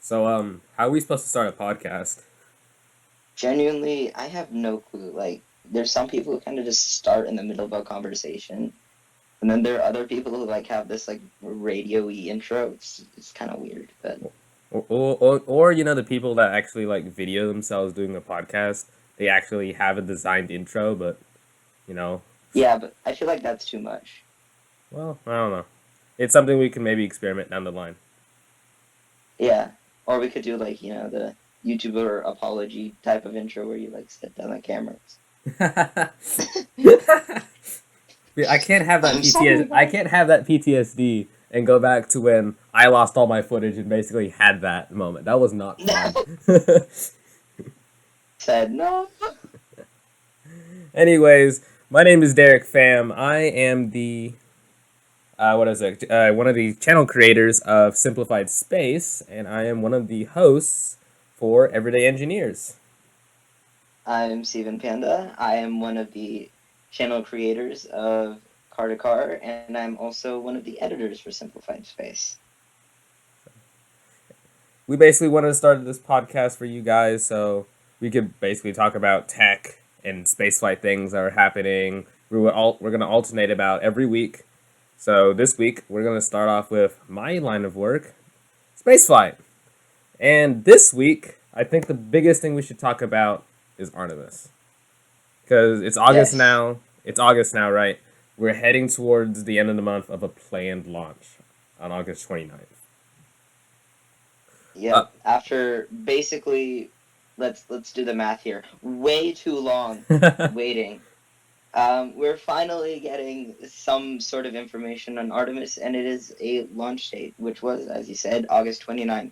So, how are we supposed to start a podcast? Genuinely, I have no clue. Like, there's some people who kind of just start in the middle of a conversation, and then there are other people who like have this like radio-y intro. It's kind of weird, but Or the people that actually like video themselves doing a podcast, they actually have a designed intro, but you know, yeah, but I feel like that's too much. well, I don't know. It's something we can maybe experiment down the line. Yeah, or we could do like the YouTuber apology type of intro where you like sit down the cameras. I can't have that I'm sorry, I guys. can't have that PTSD and go back to when I lost all my footage and basically had that moment. That was not fun. No, said no. Anyways, my name is Darick Pham. I am the what is it? One of the channel creators of Simplified Space, and I am one of the hosts for Everyday Engineers. I'm Siven Panda. I am one of the channel creators of Car to Car, and I'm also one of the editors for Simplified Space. We basically wanted to start this podcast for you guys so we could basically talk about tech and spaceflight things that are happening. We're going to alternate about every week. So this week we're going to start off with my line of work, spaceflight. And this week, I think the biggest thing we should talk about is Artemis. Because it's August Yes. now. It's August now, right? We're heading towards the end of the month of a planned launch on August 29th. Yep. After basically, let's do the math here. Way too long waiting. We're finally getting some sort of information on Artemis, and it is a launch date, which was, as you said, August 29th.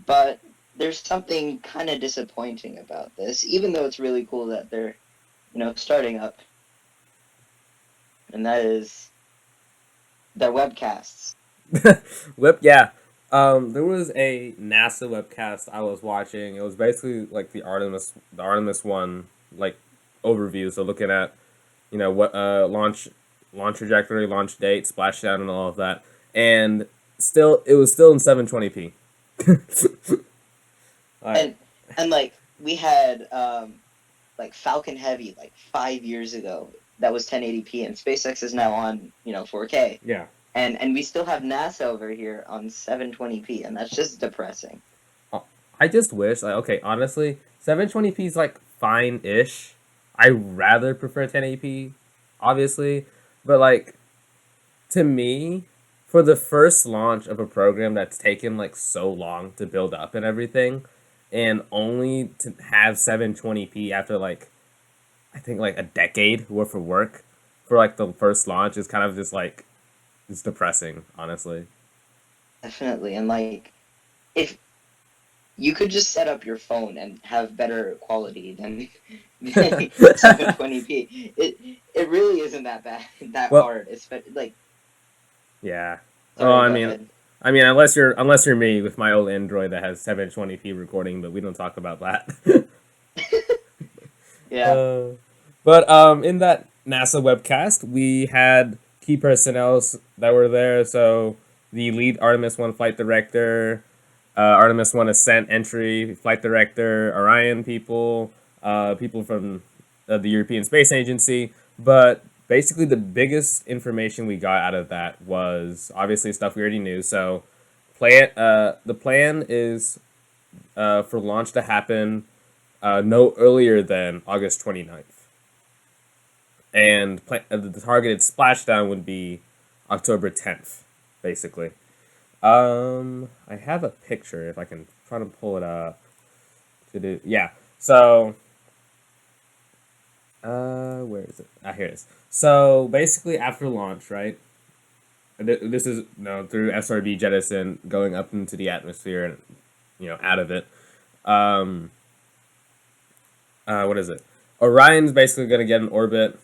But there's something kind of disappointing about this, even though it's really cool that they're, starting up, and that is their webcasts. Yeah. There was a NASA webcast I was watching. It was basically like the Artemis one, like overview. So looking at, what launch trajectory, launch date, splashdown, and all of that. And it was still in 720p. Like, And like we had like Falcon Heavy like 5 years ago that was 1080p, and SpaceX is now on 4K, yeah. and we still have NASA over here on 720p, and that's just depressing. I just wish, like, okay, honestly, 720p is like fine-ish. I rather prefer 1080p, obviously, but like to me, for the first launch of a program that's taken like so long to build up and everything, and only to have 720p after like I think like a decade worth of work for like the first launch is kind of just like it's depressing, honestly. Definitely. And like if you could just set up your phone and have better quality than 720p, it really isn't that bad, that Well, hard. It's like, yeah. Oh, sorry, go ahead. unless you're me with my old Android that has 720p recording, but we don't talk about that. Yeah. uh, but in that NASA webcast, we had key personnel that were there. So the lead Artemis One flight director, Artemis One ascent entry flight director, Orion people, people from the European Space Agency. But basically, the biggest information we got out of that was obviously stuff we already knew. So, the plan is for launch to happen no earlier than August 29th. And the targeted splashdown would be October 10th, basically. I have a picture if I can try to pull it up. To do, yeah. So, where is it? Ah, here it is. So basically, after launch, right? This is through SRB jettison going up into the atmosphere and out of it. Um, what is it? Orion's basically going to get in orbit,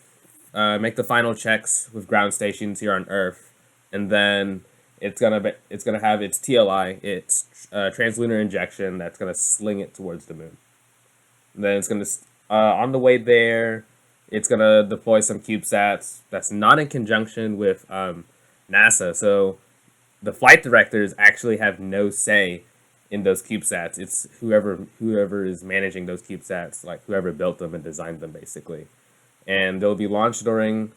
make the final checks with ground stations here on Earth, and then it's gonna have its TLI, its translunar injection that's gonna sling it towards the moon. And then it's gonna on the way there, it's gonna deploy some CubeSats that's not in conjunction with NASA. So the flight directors actually have no say in those CubeSats. It's whoever is managing those CubeSats, like whoever built them and designed them, basically. And they'll be launched during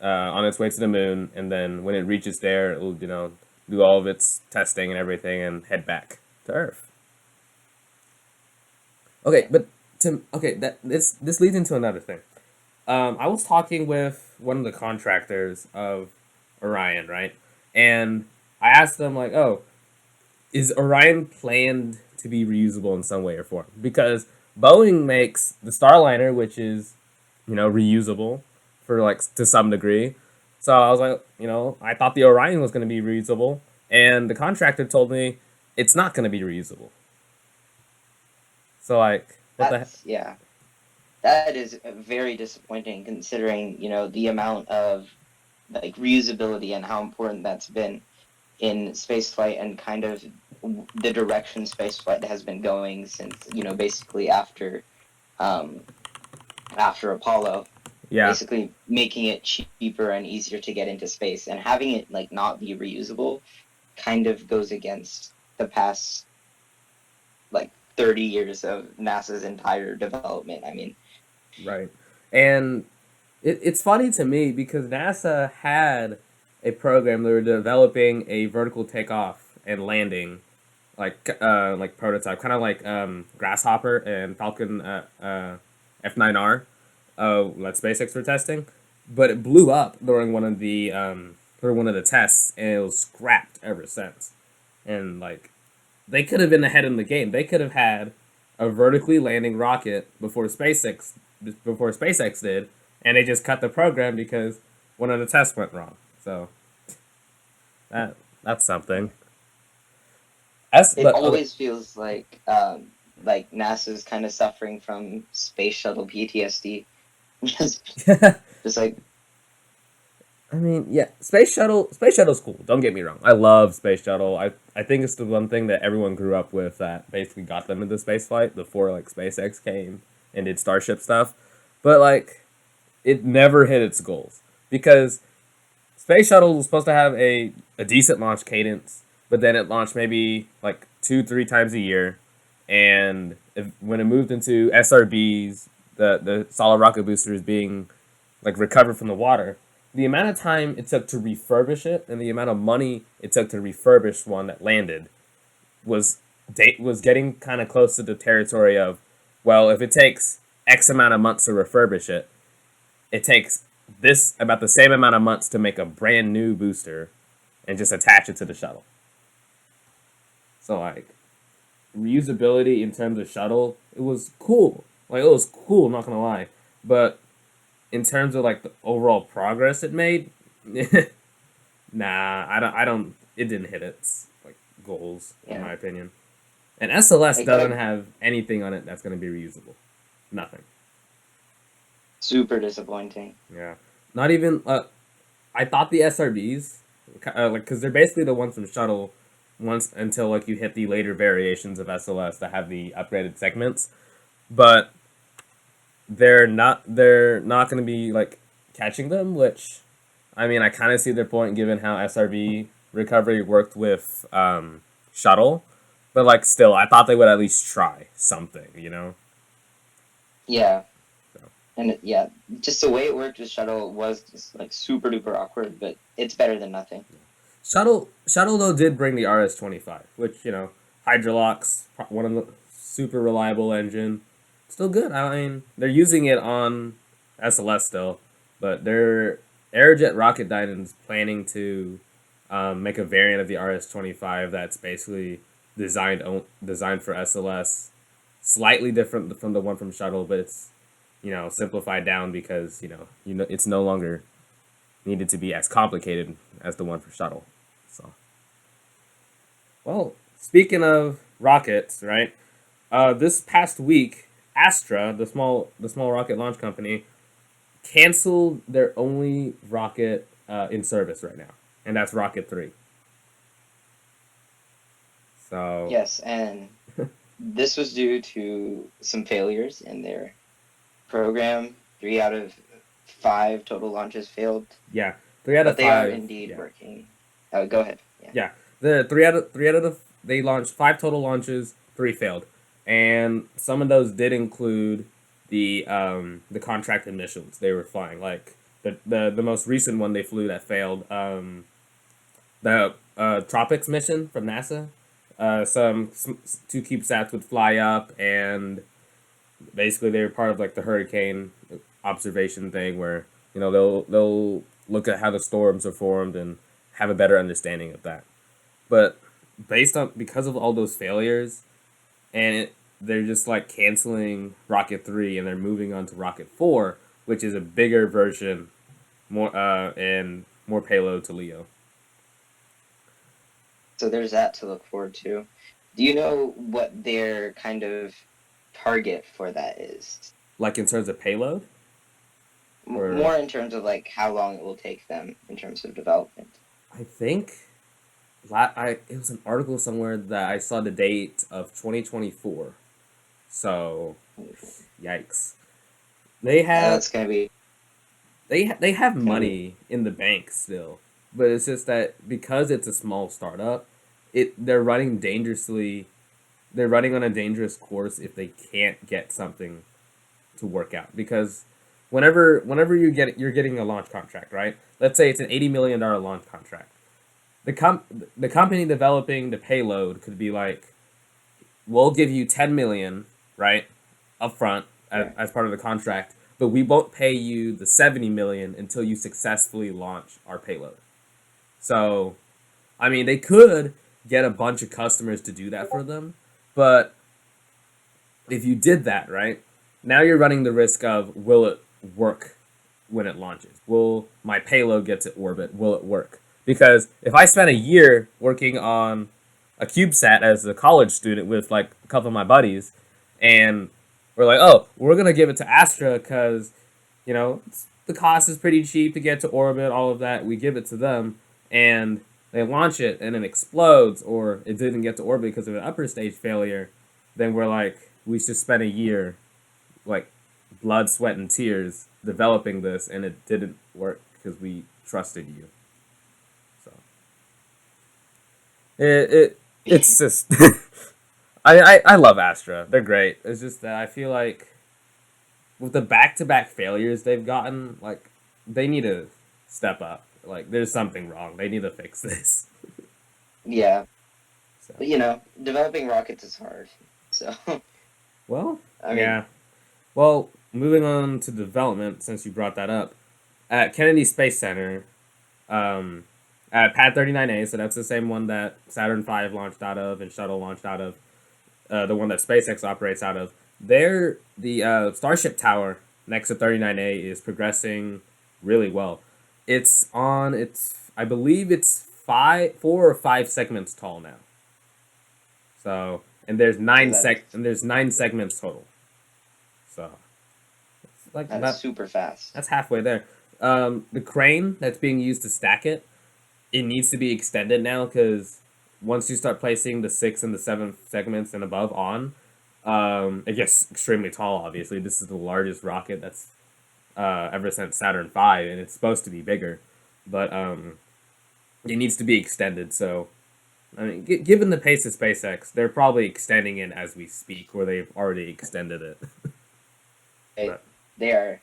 on its way to the moon, and then when it reaches there, it'll do all of its testing and everything, and head back to Earth. Okay, but that this leads into another thing. I was talking with one of the contractors of Orion, right? And I asked them like, "Oh, is Orion planned to be reusable in some way or form?" Because Boeing makes the Starliner, which is, reusable for like to some degree. So I was like, I thought the Orion was going to be reusable, and the contractor told me it's not going to be reusable. So like, what the heck? That's yeah. That is very disappointing considering, the amount of like reusability and how important that's been in spaceflight and kind of the direction spaceflight has been going since, basically um, after Apollo, Yeah, basically making it cheaper and easier to get into space and having it like not be reusable kind of goes against the past like 30 years of NASA's entire development. I mean, right. And it's funny to me because NASA had a program. They were developing a vertical takeoff and landing, like prototype, kind of like Grasshopper and Falcon F9R, that SpaceX were testing, but it blew up during one of the tests, and it was scrapped ever since. And like, they could have been ahead in the game. They could have had a vertically landing rocket before SpaceX did, and they just cut the program because one of the tests went wrong. So that's something. it But okay. always feels like NASA's kind of suffering from space shuttle PTSD. just just like I mean, yeah, Space Shuttle's cool. Don't get me wrong. I love Space Shuttle. I think it's the one thing that everyone grew up with that basically got them into spaceflight before like SpaceX came and did Starship stuff. But like, it never hit its goals because Space Shuttle was supposed to have a decent launch cadence, but then it launched maybe like 2 3 times a year, and when it moved into SRBs, the solid rocket boosters being like recovered from the water, the amount of time it took to refurbish it and the amount of money it took to refurbish one that landed was was getting kind of close to the territory of, well, if it takes X amount of months to refurbish it, it takes this about the same amount of months to make a brand new booster and just attach it to the shuttle. So like, reusability in terms of shuttle, it was cool. Like, it was cool, not gonna lie. But in terms of like the overall progress it made, nah, I don't. It didn't hit its like goals in yeah, my opinion. And SLS I doesn't gotta have anything on it that's gonna be reusable. Nothing. super disappointing. Yeah. Not even. I thought the SRBs, like, because they're basically the ones from shuttle, once until like you hit the later variations of SLS that have the upgraded segments, but they're not going to be like catching them, which I mean, I kind of see their point given how SRB recovery worked with shuttle, but like, still I thought they would at least try something. Yeah, So, and yeah, just the way it worked with shuttle was just like super duper awkward, but it's better than nothing. shuttle though did bring the RS-25, which Hydrolox, one of the super reliable engine, still good. I mean, they're using it on SLS still, but their Aerojet Rocketdyne is planning to make a variant of the RS-25 that's basically designed for SLS, slightly different from the one from shuttle, but it's simplified down because it's no longer needed to be as complicated as the one for shuttle. So, well, speaking of rockets, right? This past week, Astra, the small rocket launch company, canceled their only rocket in service right now, and that's Rocket 3. So, Yes, and this was due to some failures in their program. 3 out of 5 total launches failed, yeah, three out of but they are five. indeed Yeah, working. Oh, go ahead. Yeah. yeah. The three out of they launched 5 total launches, 3 failed, and some of those did include the contracted missions they were flying. Like the most recent one they flew that failed, the Tropics mission from NASA. Two CubeSats would fly up, and basically they were part of like the hurricane observation thing, where they'll look at how the storms are formed and have a better understanding of that. But because of all those failures, they're just like canceling Rocket 3 and they're moving on to Rocket 4, which is a bigger version, more and more payload to Leo. So there's that to look forward to. Do you know what their kind of target for that is? Like in terms of payload? Or more in terms of like how long it will take them in terms of development. I think it was an article somewhere that I saw the date of 2024. So, yikes. They have That's gonna be. they have money in the bank still, but it's just that because it's a small startup, they're running dangerously. They're running on a dangerous course if they can't get something to work out. Because whenever you're getting a launch contract, right? Let's say it's an $80 million launch contract. The company developing the payload could be like, we'll give you 10 million, right, upfront as part of the contract, but we won't pay you the 70 million until you successfully launch our payload. So, I mean, they could get a bunch of customers to do that for them, but if you did that, right, now you're running the risk of, will it work when it launches? Will my payload get to orbit? Will it work? Because if I spent a year working on a CubeSat as a college student with like a couple of my buddies, and we're like, oh, we're gonna give it to Astra because the cost is pretty cheap to get to orbit, all of that. We give it to them, and they launch it, and it explodes, or it didn't get to orbit because of an upper stage failure. Then we're like, we should spend a year, like blood, sweat, and tears developing this, and it didn't work because we trusted you. So it's just I love Astra. They're great. It's just that I feel like with the back-to-back failures they've gotten, like they need to step up. Like there's something wrong. They need to fix this. Yeah. So. But developing rockets is hard. So. Well, I mean, yeah. Well, moving on to development, since you brought that up, at Kennedy Space Center, at Pad 39A, so that's the same one that Saturn V launched out of and Shuttle launched out of, the one that SpaceX operates out of. The Starship Tower next to 39A is progressing really well. I believe it's 4 or 5 segments tall now. So, and there's 9 segments total. So, it's like that's super fast. That's halfway there. The crane that's being used to stack it needs to be extended now, because once you start placing the 6 and the 7 segments and above on, it gets extremely tall. Obviously, this is the largest rocket that's ever since Saturn V, and it's supposed to be bigger, but it needs to be extended. So, I mean, given the pace of SpaceX, they're probably extending it as we speak, or they've already extended it. They're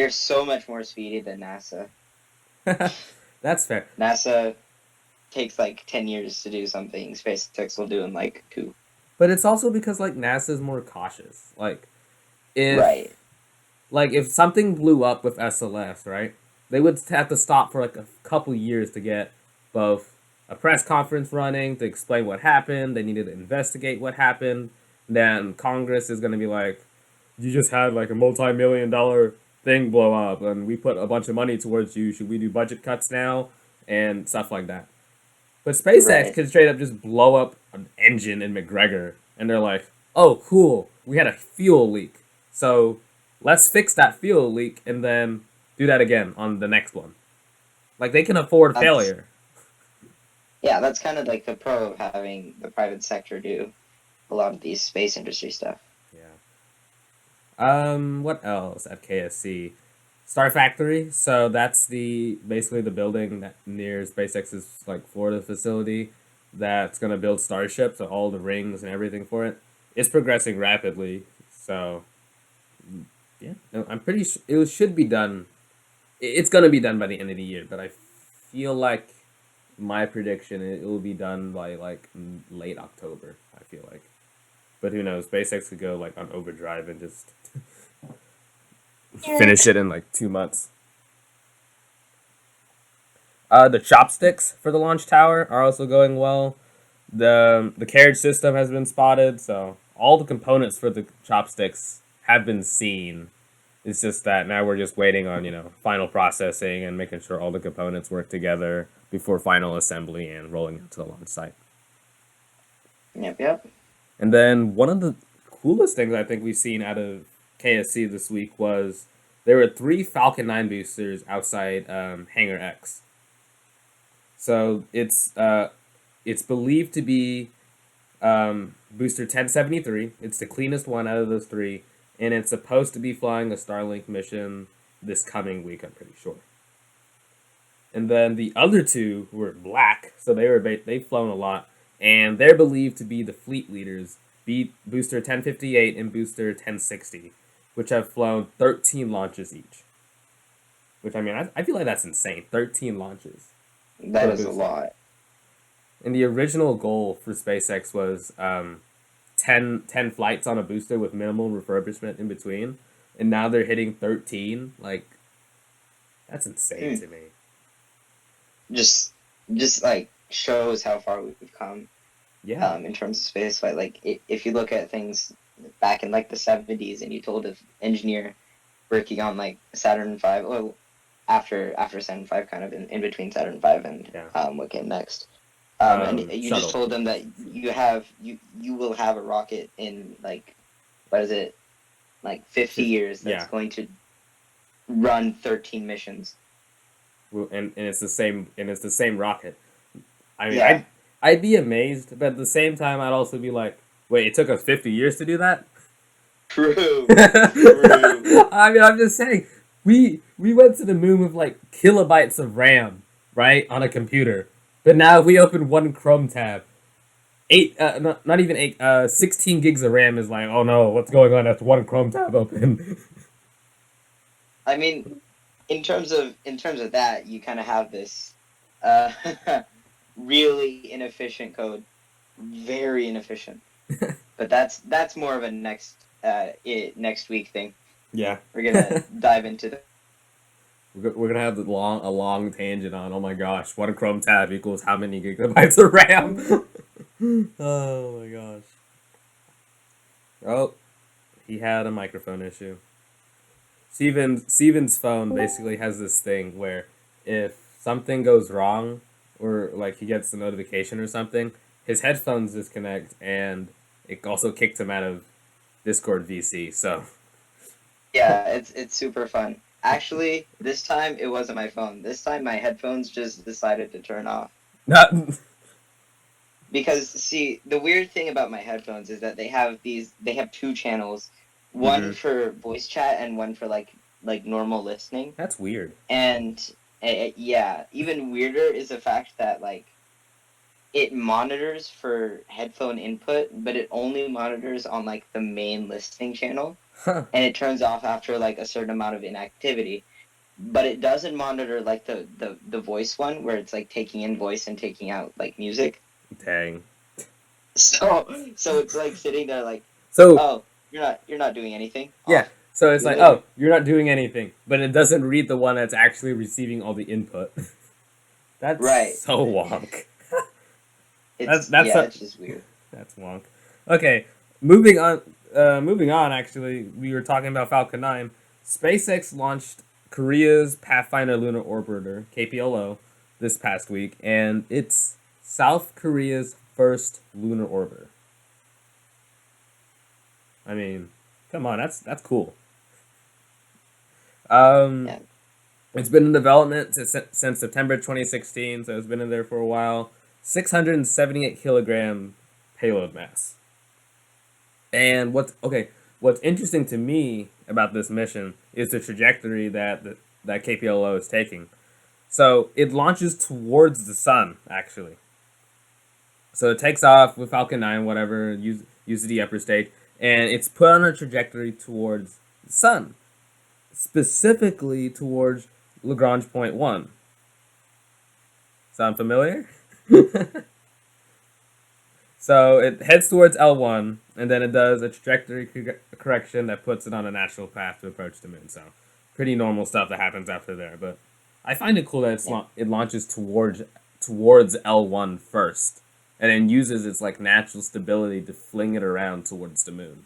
so much more speedy than NASA. That's fair. NASA takes like 10 years to do something. SpaceX will do in like 2. But it's also because like NASA's more cautious. If something blew up with SLS, right? They would have to stop for like a couple years to get both a press conference running to explain what happened. They needed to investigate what happened. Then Congress is going to be like, you just had like a multi-million-dollar thing blow up, and we put a bunch of money towards you. Should we do budget cuts now? And stuff like that. But SpaceX could straight up just blow up an engine in McGregor, and they're like, oh, cool, we had a fuel leak. So let's fix that fuel leak and then do that again on the next one. Like, they can afford failure. Yeah, that's kind of like the pro of having the private sector do a lot of these space industry stuff. Yeah. What else at KSC? Star Factory. So that's basically the building that near SpaceX's like Florida facility. that's gonna build Starship, so all the rings and everything for it. It's progressing rapidly, so yeah, no, I'm pretty sure it should be done. It's gonna be done by the end of the year, but I feel like my prediction it will be done by like late October. I feel like, but who knows? SpaceX could go like on overdrive and just finish it in like 2 months. The chopsticks for the launch tower are also going well. The carriage system has been spotted, so all the components for the chopsticks have been seen. It's just that now we're just waiting on final processing and making sure all the components work together before final assembly and rolling out to the launch site. Yep, yep. And then one of the coolest things I think we've seen out of KSC this week was there were 3 Falcon 9 boosters outside Hangar X. So it's believed to be booster 1073. It's the cleanest one out of those three, and it's supposed to be flying a Starlink mission this coming week. I'm pretty sure. And then the other two were black, so they've flown a lot, and they're believed to be the fleet leaders, be booster 1058 and booster 1060, which have flown 13 launches each. Which I mean, I feel like that's insane. 13 launches. That is a lot. And the original goal for SpaceX was 10 flights on a booster with minimal refurbishment in between. And now they're hitting 13. Like, that's insane to me. Just like shows how far we've come. Yeah. In terms of spaceflight, like if you look at things back in like the 70s, and you told an engineer working on like Saturn V, well, after Saturn V, kind of in between Saturn V and what came next, and you shuttle. just told them that you will have a rocket in like, what is it, like 50 years that's going to run 13 missions. And it's the same rocket. I mean, I'd be amazed, but at the same time, I'd also be like, wait, it took us 50 years to do that? True. I mean, I'm just saying, we went to the moon with like kilobytes of RAM, right, on a computer. But now if we open one Chrome tab, not even 16 gigs of RAM is like, oh no, what's going on? That's one Chrome tab open. I mean, in terms of that, you kind of have this really inefficient code, very inefficient. But that's more of a next week thing. Yeah, we're gonna dive into the. We're gonna have a long tangent on. Oh my gosh, one Chrome tab equals how many gigabytes of RAM? Oh my gosh. Oh, he had a microphone issue. Siven's phone basically has this thing where if something goes wrong or like he gets a notification or something, his headphones disconnect and it also kicked him out of Discord VC. So yeah, it's super fun. Actually, this time it wasn't my phone. This time my headphones just decided to turn off. Because see, the weird thing about my headphones is that they have 2 channels, one for voice chat and one for like normal listening. That's weird. And yeah, even weirder is the fact that like it monitors for headphone input, but it only monitors on like the main listening channel. And it turns off after like a certain amount of inactivity. But it doesn't monitor like the voice one where it's like taking in voice and taking out like music. Dang. So it's like sitting there like, so oh, you're not doing anything. Yeah. Off. So it's like, oh, you're not doing anything, but it doesn't read the one that's actually receiving all the input. That's right. So wonk. It's just weird. That's wonk. Okay, moving on. Actually, we were talking about Falcon 9. SpaceX launched Korea's Pathfinder Lunar Orbiter (KPLO) this past week, and it's South Korea's first lunar orbiter. I mean, come on, that's cool. It's been in development since September 2016, so it's been in there for a while. 678 kilogram payload mass. And what's interesting to me about this mission is the trajectory that KPLO is taking. So it launches towards the sun, actually. So it takes off with Falcon 9, whatever, uses the upper stage, and it's put on a trajectory towards the sun, specifically towards Lagrange point 1. Sound familiar? So it heads towards L1, and then it does a trajectory correction that puts it on a natural path to approach the moon. So pretty normal stuff that happens after there. But I find it cool that Yeah. it launches towards L1 first, and then uses its like natural stability to fling it around towards the moon.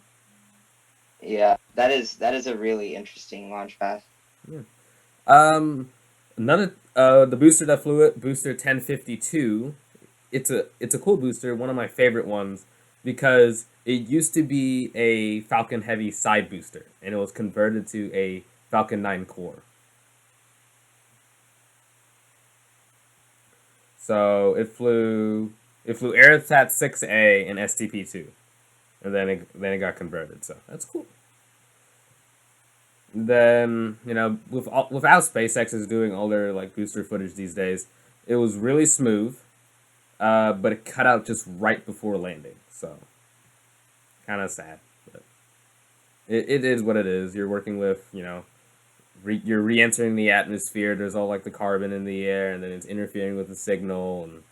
Yeah, that is a really interesting launch path. Yeah. Another the booster that flew it, booster 1052. It's a cool booster, one of my favorite ones, because it used to be a Falcon Heavy side booster, and it was converted to a Falcon 9 core. So it flew Aerosat 6A and STP 2, and then it got converted. So that's cool. Then without SpaceX is doing all their like booster footage these days, it was really smooth, but it cut out just right before landing. So kind of sad, but it is what it is. You're working with you're re-entering the atmosphere. There's all like the carbon in the air, and then it's interfering with the signal, and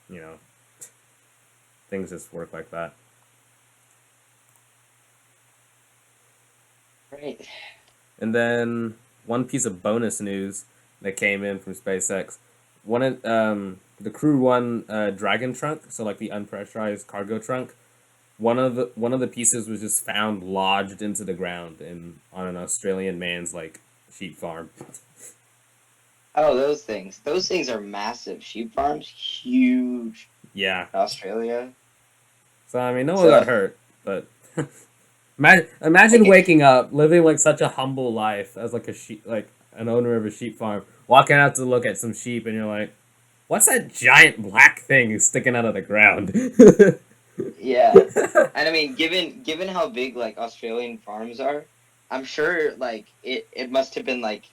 things just work like that. Right. And then one piece of bonus news that came in from SpaceX, one of the Crew One Dragon trunk, so like the unpressurized cargo trunk. One of the pieces was just found lodged into the ground on an Australian man's like sheep farm. Oh, those things. Those things are massive. Sheep farms, huge Yeah. in Australia. So I mean, no one got So, hurt, but imagine like, waking up, living like such a humble life as like a sheep, like an owner of a sheep farm, walking out to look at some sheep, and you're like, "What's that giant black thing sticking out of the ground?" yeah. And I mean, given how big like Australian farms are, I'm sure like it must have been like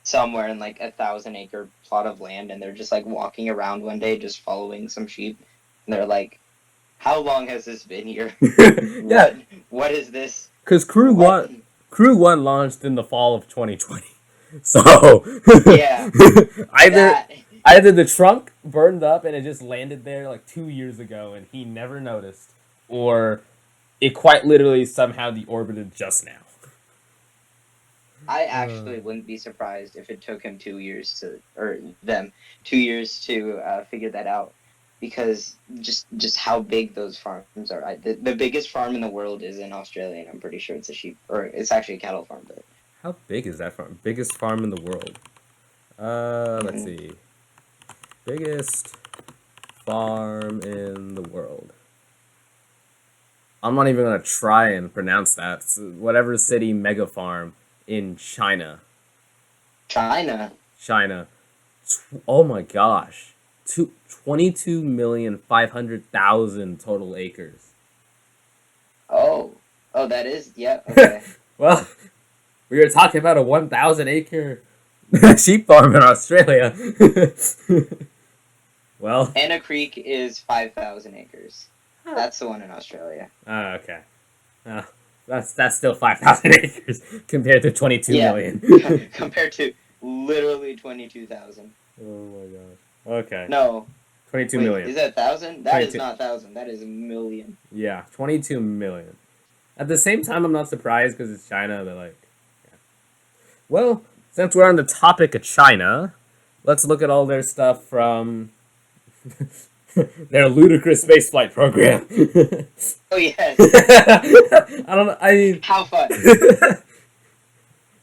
somewhere in like 1,000 acre plot of land, and they're just like walking around one day just following some sheep, and they're like, how long has this been here? Yeah, What is this? because Crew What? One, Crew One launched in the fall of 2020, so Yeah, either that. either the trunk burned up and it just landed there like 2 years ago and he never noticed, or it quite literally somehow deorbited just now. I Uh, actually wouldn't be surprised if it took him 2 years or them 2 years to figure that out, because just how big those farms are. The biggest farm in the world is in Australia, and I'm pretty sure it's a sheep, or it's actually a cattle farm. But how big is that farm? Biggest farm in the world. Let's mhm. see. Biggest farm in the world. I'm not even gonna try and pronounce that. It's whatever city mega farm in China. China. China. Oh my gosh. 22,500,000 total acres. Oh, that is, yeah, okay. Well, we were talking about a 1,000 acre sheep farm in Australia. Well, Anna Creek is 5,000 acres. That's the one in Australia. okay. Uh, that's still 5,000 acres compared to 22 Yeah, million. compared to literally 22,000. Oh my gosh. Okay. No, 22 wait, million. is that 1,000? That is 22. not 1,000. That is a million. Yeah, 22 million. At the same time, I'm not surprised because it's China. They're like, yeah. Well, since we're on the topic of China, let's look at all their stuff from their ludicrous spaceflight program. Oh yes. I don't know. I mean, How fun.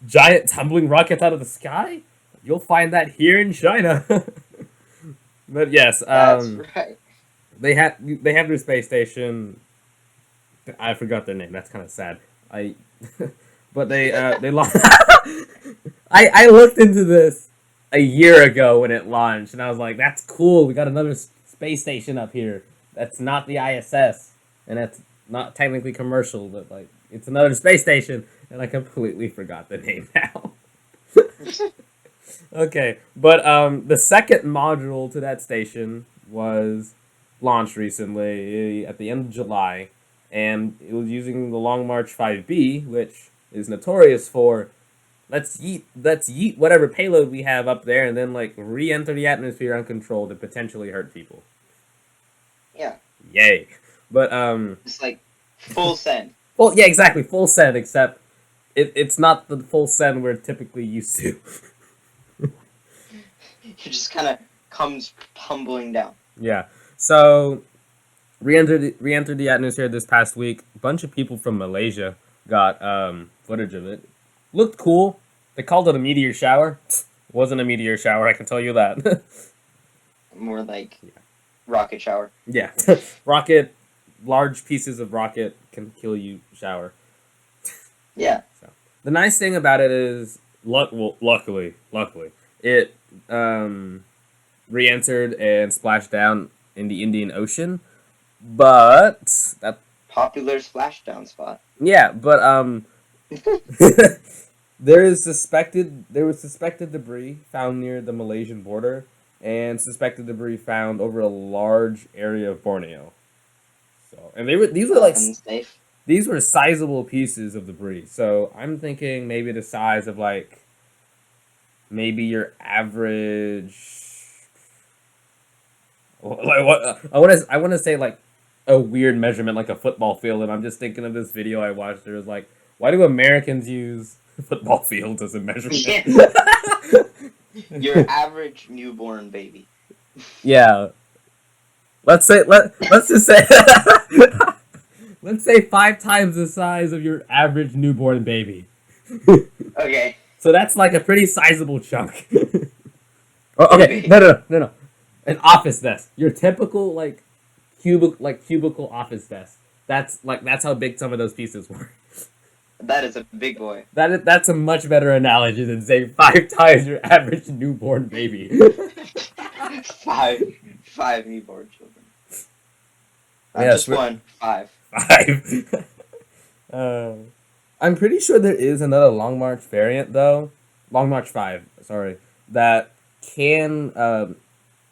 giant tumbling rockets out of the sky? You'll find that here in China. But yes, That's right. they have their space station. I forgot their name. That's kind of sad. I, but they launched. I looked into this a year ago when it launched, and I was like, "That's cool. We got another space station up here. That's not the ISS, and that's not technically commercial, but like it's another space station." And I completely forgot the name now. Okay, but the second module to that station was launched recently at the end of July, and it was using the Long March 5B, which is notorious for let's yeet whatever payload we have up there and then like re-enter the atmosphere uncontrolled and potentially hurt people. Yeah. Yay. But It's like full send. well, yeah, exactly, full send, except it's not the full send we're typically used to. It just kind of comes tumbling down. Yeah. So re-entered the atmosphere this past week. A bunch of people from Malaysia got footage of it. Looked cool. They called it a meteor shower. Wasn't a meteor shower, I can tell you that. More like rocket shower. Yeah. Rocket, large pieces of rocket can kill you shower. Yeah. So the nice thing about it is, luckily, it re-entered and splashed down in the Indian Ocean, but that Popular splashdown spot. yeah, but there was suspected debris found near the Malaysian border, and suspected debris found over a large area of Borneo. So, and these were like Unsafe. these were sizable pieces of debris. So I'm thinking maybe the size of like maybe your average. Like what I want to say like a weird measurement like a football field, and I'm just thinking of this video I watched. There was like, why do Americans use football fields as a measurement? Yeah. Your average newborn baby. Yeah. Let's just say let's say 5 times the size of your average newborn baby. Okay. So that's like a pretty sizable chunk. Oh, okay, no. An office desk. Your typical cubicle office desk. That's how big some of those pieces were. That is a big boy. That's a much better analogy than saying 5 times your average newborn baby. five newborn children. Not Yes, just one, 5. 5. I'm pretty sure there is another Long March variant though. Long March 5, sorry, that can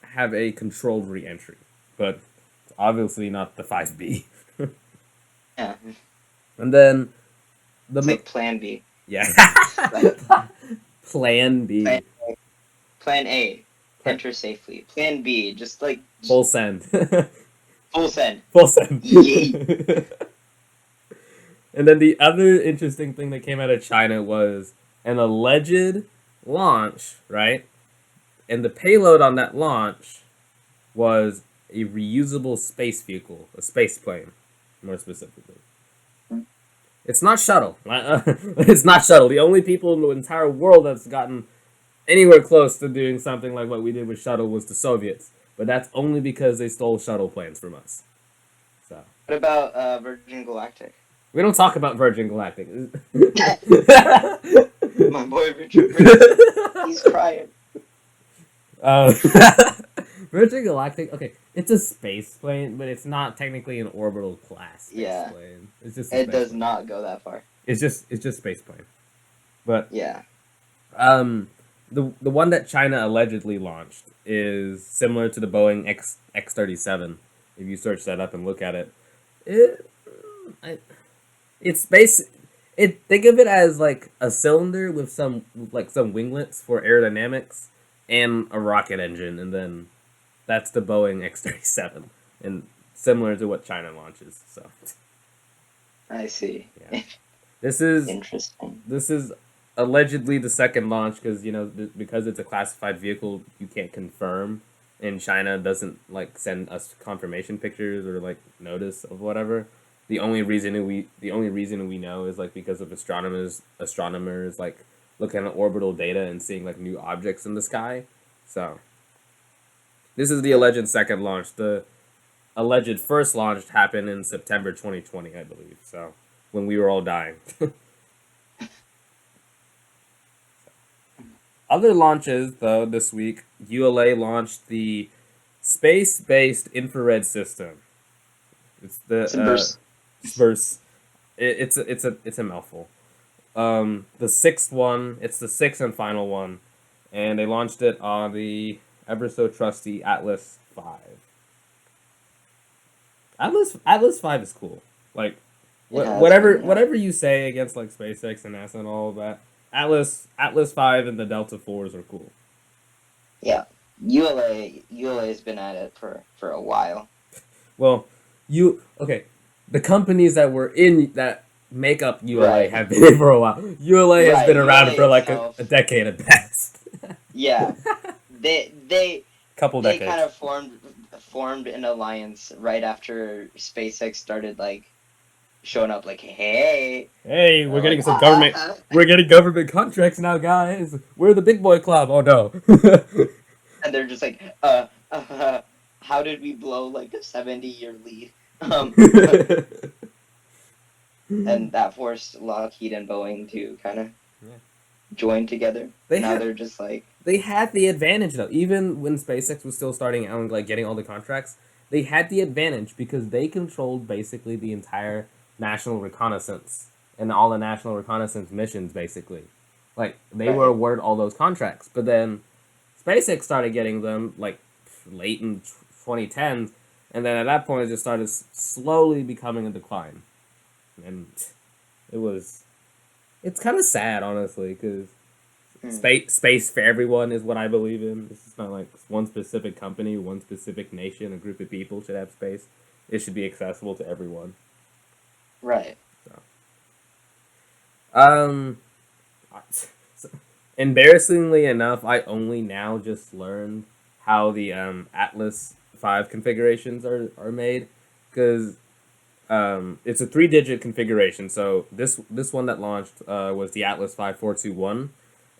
have a controlled re-entry, but it's obviously not the 5B. Yeah. And then It's like Plan B. yeah. Plan B. Plan A, enter safely. Plan B, just like Full send. full send. Full send. Yeet. And then the other interesting thing that came out of China was an alleged launch, right? And the payload on that launch was a reusable space vehicle, a space plane, more specifically. It's not shuttle. It's not shuttle. The only people in the entire world that's gotten anywhere close to doing something like what we did with shuttle was the Soviets. But that's only because they stole shuttle planes from us. So What about Virgin Galactic? we don't talk about Virgin Galactic. My boy Richard, he's crying. Virgin Galactic, okay, it's a space plane, but it's not technically an orbital class space plane. It's just it does not go that far. It's just space plane. But Yeah. the one that China allegedly launched is similar to the Boeing X-37. If you search that up and look at it, it's space. Think of it as like a cylinder with some winglets for aerodynamics and a rocket engine, and then that's the Boeing X-37, and similar to what China launches. So I see. Yeah. This is interesting. This is allegedly the second launch because it's a classified vehicle, you can't confirm, and China doesn't like send us confirmation pictures or like notice of whatever. The only reason we know is like because of astronomers like looking at orbital data and seeing like new objects in the sky. So this is the alleged second launch. The alleged first launch happened in September 2020, I believe. So when we were all dying. Other launches though this week, ULA launched the space-based infrared system. It's the SPERS. It's a mouthful. The sixth one. It's the sixth and final one, and they launched it on the ever so trusty Atlas V. Atlas 5 is cool. Like, It has whatever been, yeah. whatever you say against like SpaceX and NASA and all of that, Atlas 5 and the Delta 4s are cool. Yeah. ULA's been at it for a while. Well, the companies that were in that make up ULA Right. have been in for a while. ULA has Right, been around ULA for like itself. a decade at best. Yeah. They Couple they decades. kind of formed an alliance right after SpaceX started like showing up like, hey, Hey, we're they're getting like, some government. We're getting government contracts now, guys. We're the big boy club. Oh no. and they're just like, how did we blow like a 70-year lead? And that forced Lockheed and Boeing to kind of join together. They're just like, they had the advantage though. Even when SpaceX was still starting out and like getting all the contracts, they had the advantage because they controlled basically the entire national reconnaissance and all the national reconnaissance missions basically. Like they were Right. awarded all those contracts, but then SpaceX started getting them like late in 2010s, and then at that point it just started slowly becoming a decline, and it's kind of sad honestly because space for everyone is what I believe in. It's not like one specific company, one specific nation, a group of people should have space. It should be accessible to everyone. right. Um, embarrassingly enough, I only now just learned how the Atlas 5 configurations are made because it's a 3-digit configuration. So this one that launched was the Atlas 5421,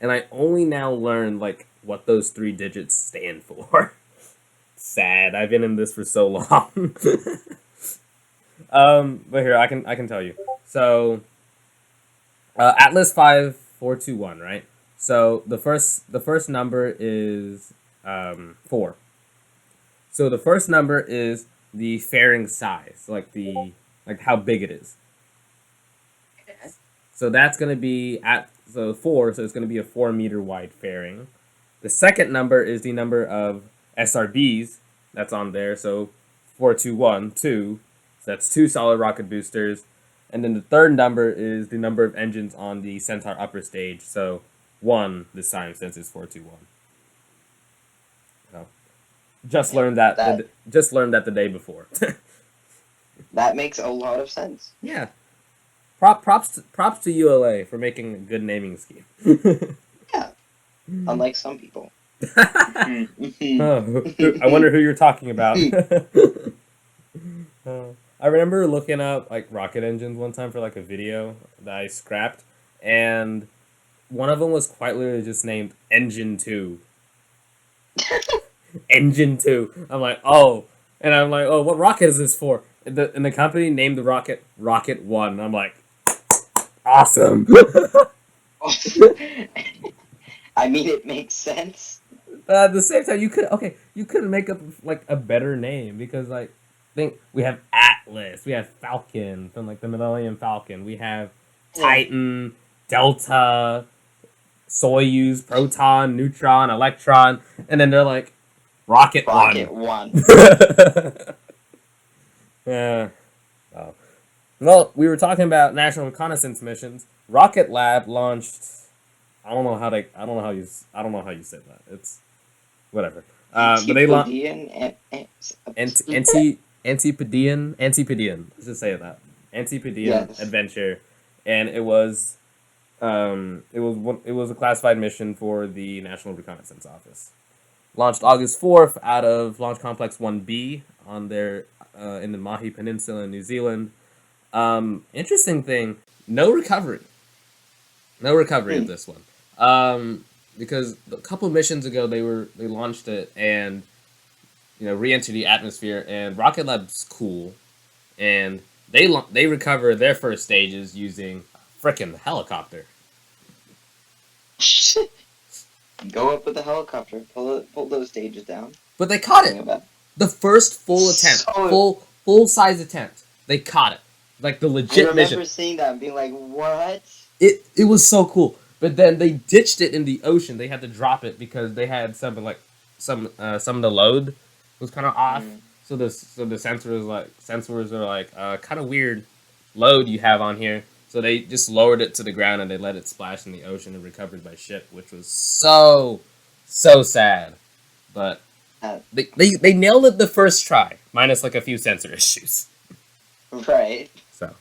and I only now learned like what those 3 digits stand for. Sad. I've been in this for so long. But here I can tell you. So Atlas 5421, right? So the first number is 4. So the first number is the fairing size, like how big it is. So that's gonna be at 4, so it's gonna be a 4-meter wide fairing. The second number is the number of SRBs that's on there, so 421, 2. So that's 2 solid rocket boosters. And then the third number is the number of engines on the Centaur upper stage, so 1 this time since it's 421. So, just learned that the day before. That makes a lot of sense. Yeah. Props to ULA for making a good naming scheme. Yeah. Unlike some people. Oh, I wonder who you're talking about. I remember looking up like rocket engines one time for like a video that I scrapped, and one of them was quite literally just named Engine 2. Engine 2. I'm like, oh, what rocket is this for? And the company named the rocket Rocket 1. I'm like, awesome. I mean, it makes sense. At the same time, you could make up like a better name because like think we have Atlas, we have Falcon from like the Millennium Falcon, we have Titan, Delta, Soyuz, Proton, Neutron, Electron, and then they're like Rocket 1. Yeah. Oh. Well, we were talking about national reconnaissance missions. Rocket Lab launched. I don't know how you said that. It's whatever. But they launched Antipodean. Let's just say that Antipodean adventure, and it was a classified mission for the National Reconnaissance Office. Launched August 4th out of Launch Complex 1B on their in the Mahi Peninsula in New Zealand. Interesting thing, no recovery of this one. Because a couple of missions ago they launched it and re-entered the atmosphere, and Rocket Lab's cool, and they recover their first stages using a frickin' helicopter. Go up with a helicopter, pull those stages down. But they caught it. The first full attempt, full size attempt, they caught it. Like the legit mission. I remember seeing that and being like, what? It was so cool. But then they ditched it in the ocean. They had to drop it because they had some of the load was kind of off. So the sensors are like kind of weird load you have on here. So they just lowered it to the ground and they let it splash in the ocean and recovered by ship, which was so sad. But Uh, they nailed it the first try, minus like a few sensor issues. right. So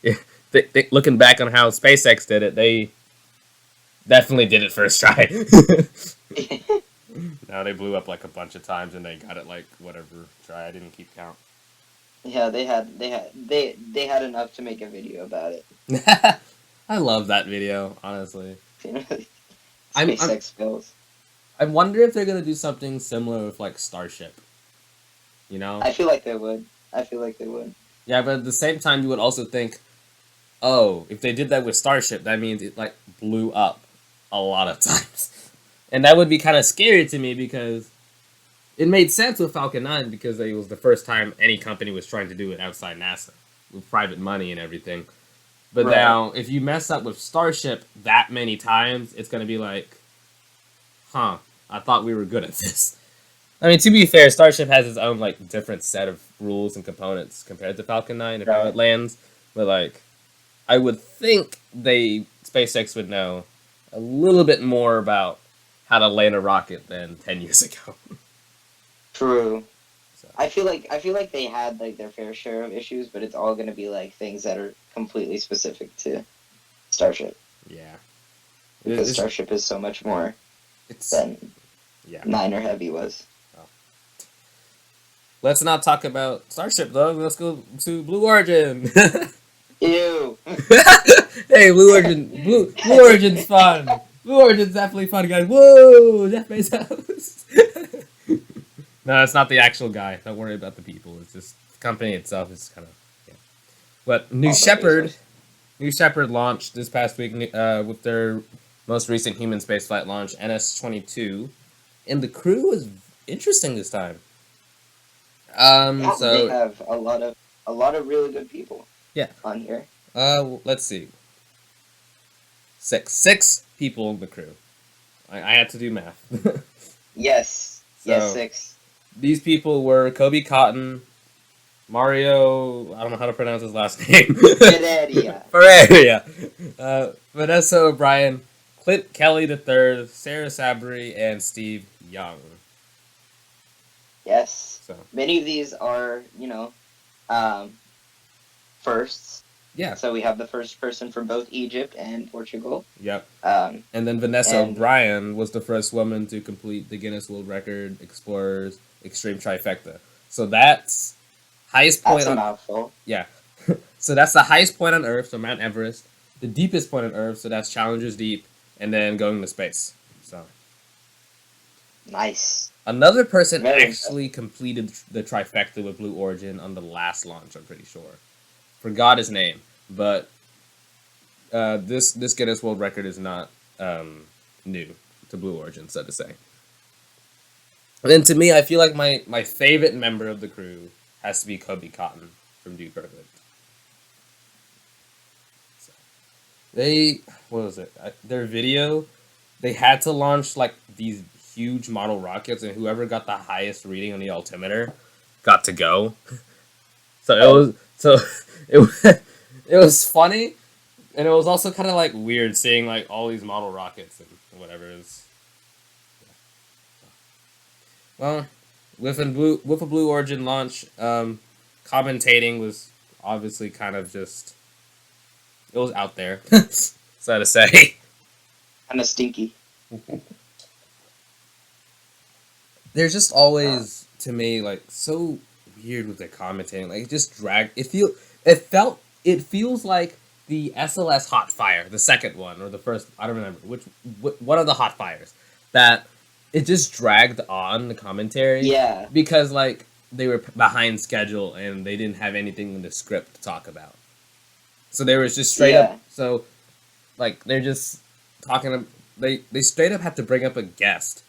yeah, looking back on how SpaceX did it, they definitely did it first try. Now they blew up like a bunch of times and they got it like whatever try. I didn't keep count. Yeah, they had enough to make a video about it. I love that video, honestly. I'm SpaceX fails. I wonder if they're gonna do something similar with like Starship. You know? I feel like they would. I feel like they would. Yeah, but at the same time, you would also think, oh, if they did that with Starship, that means it like blew up a lot of times, and that would be kind of scary to me because it made sense with Falcon 9 because it was the first time any company was trying to do it outside NASA with private money and everything. But Right. now, if you mess up with Starship that many times, it's gonna be like, huh, I thought we were good at this. I mean, to be fair, Starship has its own like different set of rules and components compared to Falcon 9 and how Right. it lands. But like, I would think SpaceX would know a little bit more about how to land a rocket than 10 years ago. True. So, I feel like they had like their fair share of issues, but it's all gonna be like things that are completely specific to Starship yeah, because Starship is so much more it's than yeah. Niner Heavy was. Let's not talk about Starship though. Let's go to Blue Origin. Ew. Hey, Blue Origin's fun. Blue Origin's definitely fun, guys. Whoa, Jeff Bezos. No, it's not the actual guy. Don't worry about the people. It's just the company itself is kind of yeah. But All the New Shepard launched this past week with their most recent human spaceflight launch, NS-22, and the crew was interesting this time. Yeah, they So have a lot of really good people. yeah. On here. Let's see. Six people in the crew. I had to do math. Yes. So, Yes, 6. These people were Kobe Cotton, Mario, I don't know how to pronounce his last name. Ferreria. Ferreria. Vanessa O'Brien, Clint Kelly III, Sarah Sabri, and Steve Young. Yes. So Many of these are, firsts. yeah. So we have the first person from both Egypt and Portugal. Yep. Um, And then Vanessa and- O'Brien was the first woman to complete the Guinness World Record Explorers Extreme Trifecta. So that's highest point that's a on mouthful. yeah. So that's the highest point on Earth, so Mount Everest. The deepest point on Earth, so that's Challenger's Deep, and then going to space. So Nice. another person Very actually completed the trifecta with Blue Origin on the last launch. I'm pretty sure. Forgot his name, but this Guinness World Record is not new to Blue Origin, so to say. And then to me, I feel like my favorite member of the crew has to be Kobe Cotton from Duke Perfect. So, what was it? Their video, they had to launch like these huge model rockets, and whoever got the highest reading on the altimeter got to go. It was it was funny, and it was also kind of like weird seeing like all these model rockets and whatever it is. Well, with a Blue Origin launch, commentating was obviously kind of just it was out there, so to say. Kind of stinky. They're just always to me like so weird with their commentating. Like it just dragged. It feels like the SLS Hot Fire, the second one or the first. I don't remember which one of the Hot Fires that it just dragged on the commentary. Yeah. Because like they were behind schedule and they didn't have anything in the script to talk about. So they were just straight up. So like they're just talking. They straight up had to bring up a guest.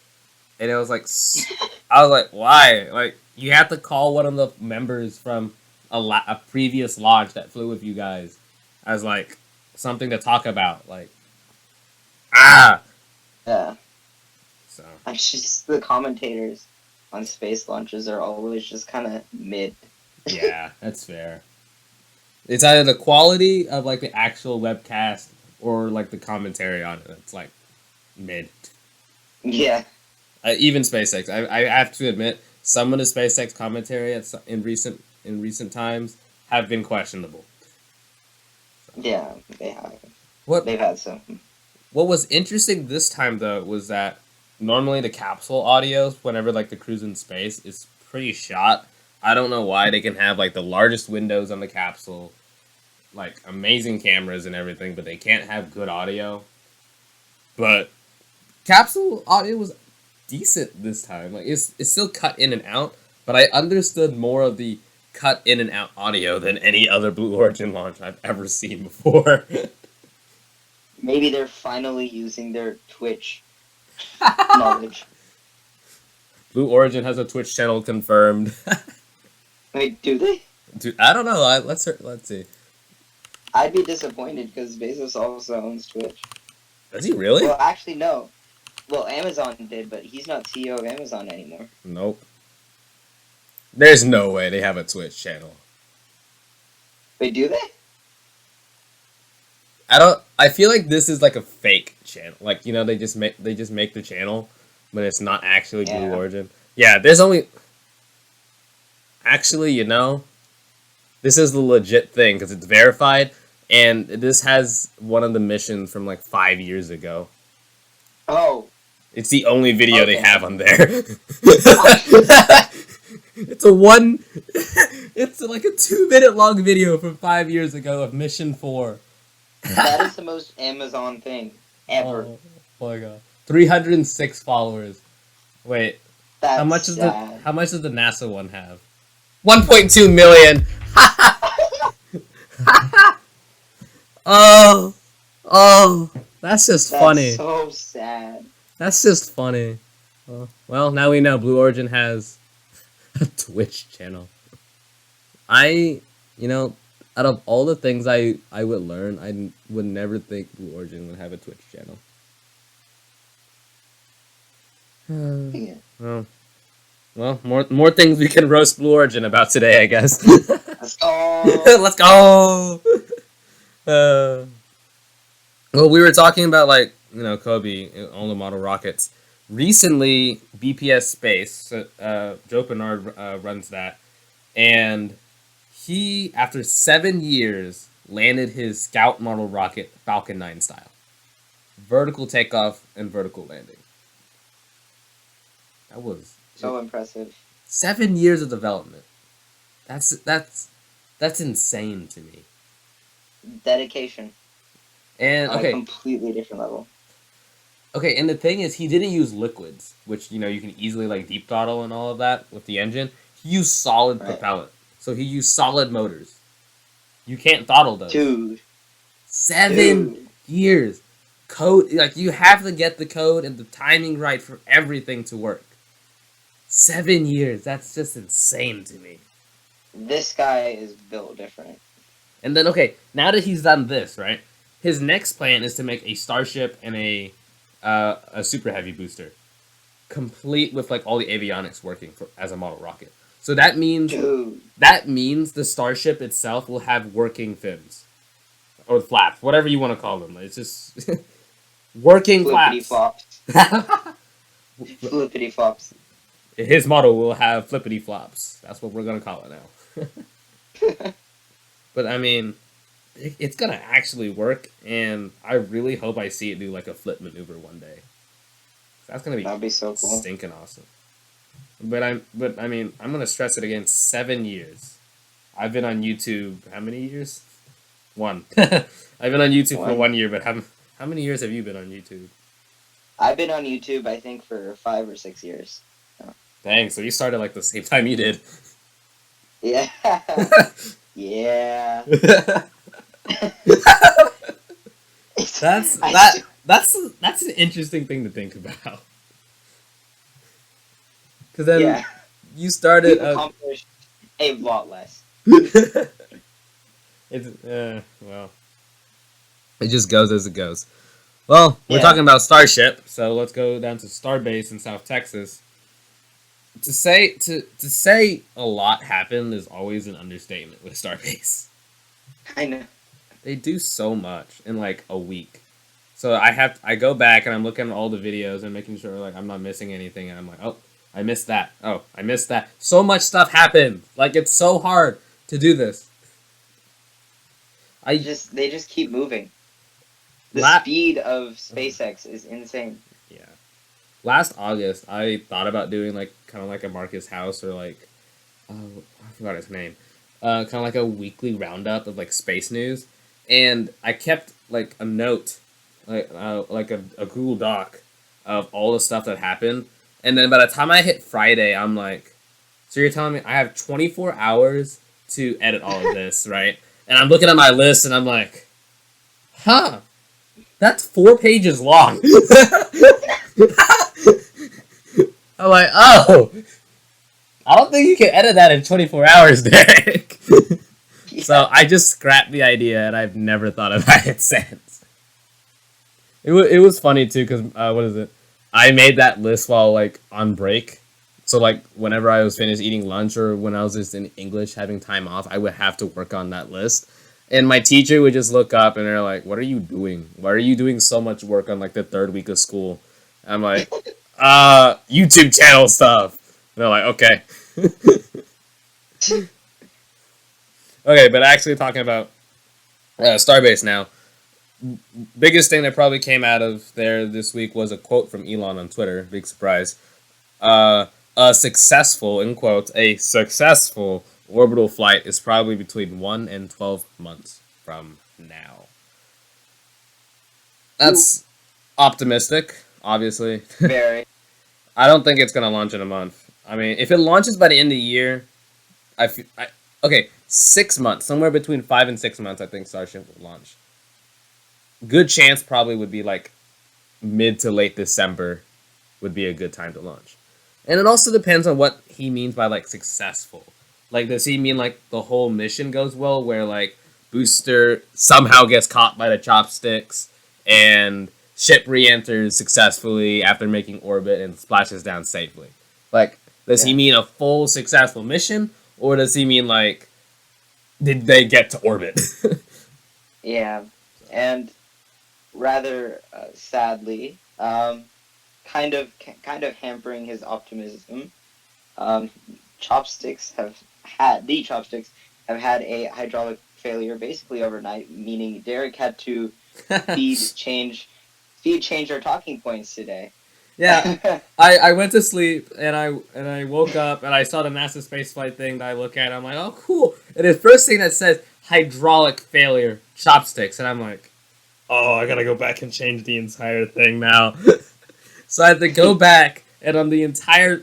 And it was like, I was like, why? Like, you have to call one of the members from a previous launch that flew with you guys as, like, something to talk about. Like, Yeah. So. It's just the commentators. on space launches are always just kind of mid. Yeah, that's fair. It's either the quality of like the actual webcast or like the commentary on it. It's like mid. Yeah, Even SpaceX, I have to admit, some of the SpaceX commentary in recent times have been questionable. yeah, they have. What They've had some. what was interesting this time though was that normally the capsule audios, whenever like the cruise in space, is pretty shot. I don't know why they can have like the largest windows on the capsule, like amazing cameras and everything, but they can't have good audio. But capsule audio was decent this time. Like it's still cut in and out, but I understood more of the cut in and out audio than any other Blue Origin launch I've ever seen before. Maybe they're finally using their Twitch knowledge. Blue Origin has a Twitch channel confirmed. Wait, do they? Dude, I don't know. Let's see. I'd be disappointed because Bezos also owns Twitch. Does he really? Well, actually, no. Well, Amazon did, but he's not CEO of Amazon anymore. Nope. There's no way they have a Twitch channel. Wait, do they? I feel like this is like a fake channel. Like, you know, they just make the channel, but it's not actually Blue Origin. Yeah, there's only actually, you know, this is the legit thing because it's verified, and this has one of the missions from like 5 years ago. Oh. It's the only video Okay. they have on there. It's like a 2-minute long video from 5 years ago of Mission 4. That is the most Amazon thing ever. Oh my god. 306 followers. Wait, That's how much sad. does the NASA one have? 1.2 million. Oh, that's just funny. That's so sad. That's just funny. Well, now we know Blue Origin has a Twitch channel. You know, out of all the things I would learn, I would never think Blue Origin would have a Twitch channel. Yeah. Well, more things we can roast Blue Origin about today, I guess. Let's go. Let's go. Well, we were talking about like, you know, Kobe, all the model rockets. Recently, BPS Space, Joe Bernard runs that, and he, after 7 years, landed his Scout model rocket Falcon 9 style. Vertical takeoff and vertical landing. That was So impressive. 7 years of development. That's insane to me. Dedication. And On a okay, completely different level. okay, and the thing is, he didn't use liquids, which, you know, you can easily like deep throttle and all of that with the engine. He used solid propellant, so he used solid motors. You can't throttle those. Dude. 7 years. Code, like, you have to get the code and the timing right for everything to work. 7 years. That's just insane to me. This guy is built different. And then, okay, now that he's done this, right? His next plan is to make a Starship and a Super Heavy booster, complete with like all the avionics working as a model rocket. So that means the Starship itself will have working fins or flaps, whatever you want to call them. It's just working Flippity flaps. flops. Flippity flops. His model will have flippity flops. That's what we're gonna call it now. But I mean, it's gonna actually work, and I really hope I see it do like a flip maneuver one day. That'd be so cool. Stinking awesome. But I mean, I'm gonna stress it again. 7 years. I've been on YouTube. How many years? 1. I've been on YouTube for 1 year. But how many years have you been on YouTube? I've been on YouTube, I think, for 5 or 6 years. Dang. So you started like the same time you did. Yeah. Yeah. That's an interesting thing to think about. Because then you started accomplished a lot less. It's well, it just goes as it goes. Well, we're talking about Starship, so let's go down to Starbase in South Texas. to say a lot happened is always an understatement with Starbase. I know. They do so much in like a week. So I go back and I'm looking at all the videos and making sure like I'm not missing anything, and I'm like, oh, I missed that. Oh, I missed that. So much stuff happened. Like it's so hard to do this. I They just keep moving. The la- speed of SpaceX is insane. yeah. Last August, I thought about doing like kind of like a Marcus House or like oh, I forgot his name. Kind of like a weekly roundup of like space news, and I kept like a note, like a Google Doc of all the stuff that happened, and then by the time I hit Friday, I'm like, so you're telling me I have 24 hours to edit all of this, right? And I'm looking at my list, and I'm like, huh, that's 4 pages long. I'm like, oh. I don't think you can edit that in 24 hours, Derek. Yeah. So I just scrapped the idea, and I've never thought about it since. It was funny too, because what is it? I made that list while like on break. So like whenever I was finished eating lunch or when I was just in English having time off, I would have to work on that list. And my teacher would just look up and they're like, "What are you doing? Why are you doing so much work on like the 3rd week of school?" I'm like, YouTube channel stuff." And they're like, "Okay." Okay, but actually talking about Starbase now, biggest thing that probably came out of there this week was a quote from Elon on Twitter. Big surprise. A successful, in quotes, a successful orbital flight is probably between 1 and 12 months from now. That's optimistic, obviously. Very. I don't think it's going to launch in a month. I mean, if it launches by the end of the year, okay, 6 months, somewhere between 5 and 6 months, I think Starship will launch. Good chance probably would be like mid to late December would be a good time to launch. And it also depends on what he means by like successful. Like, does he mean like the whole mission goes well, where like booster somehow gets caught by the chopsticks and ship re-enters successfully after making orbit and splashes down safely? Like, does he mean a full successful mission, or does he mean like did they get to orbit? Yeah, and rather sadly, kind of hampering his optimism. Um, chopsticks have Chopsticks have had a hydraulic failure basically overnight, meaning Darick had to speed change our talking points today. Yeah, I went to sleep and I woke up and I saw the NASA spaceflight thing that I look at. I'm like, oh cool! And the first thing that says hydraulic failure chopsticks, and I'm like, oh, I gotta go back and change the entire thing now. So I had to go back and on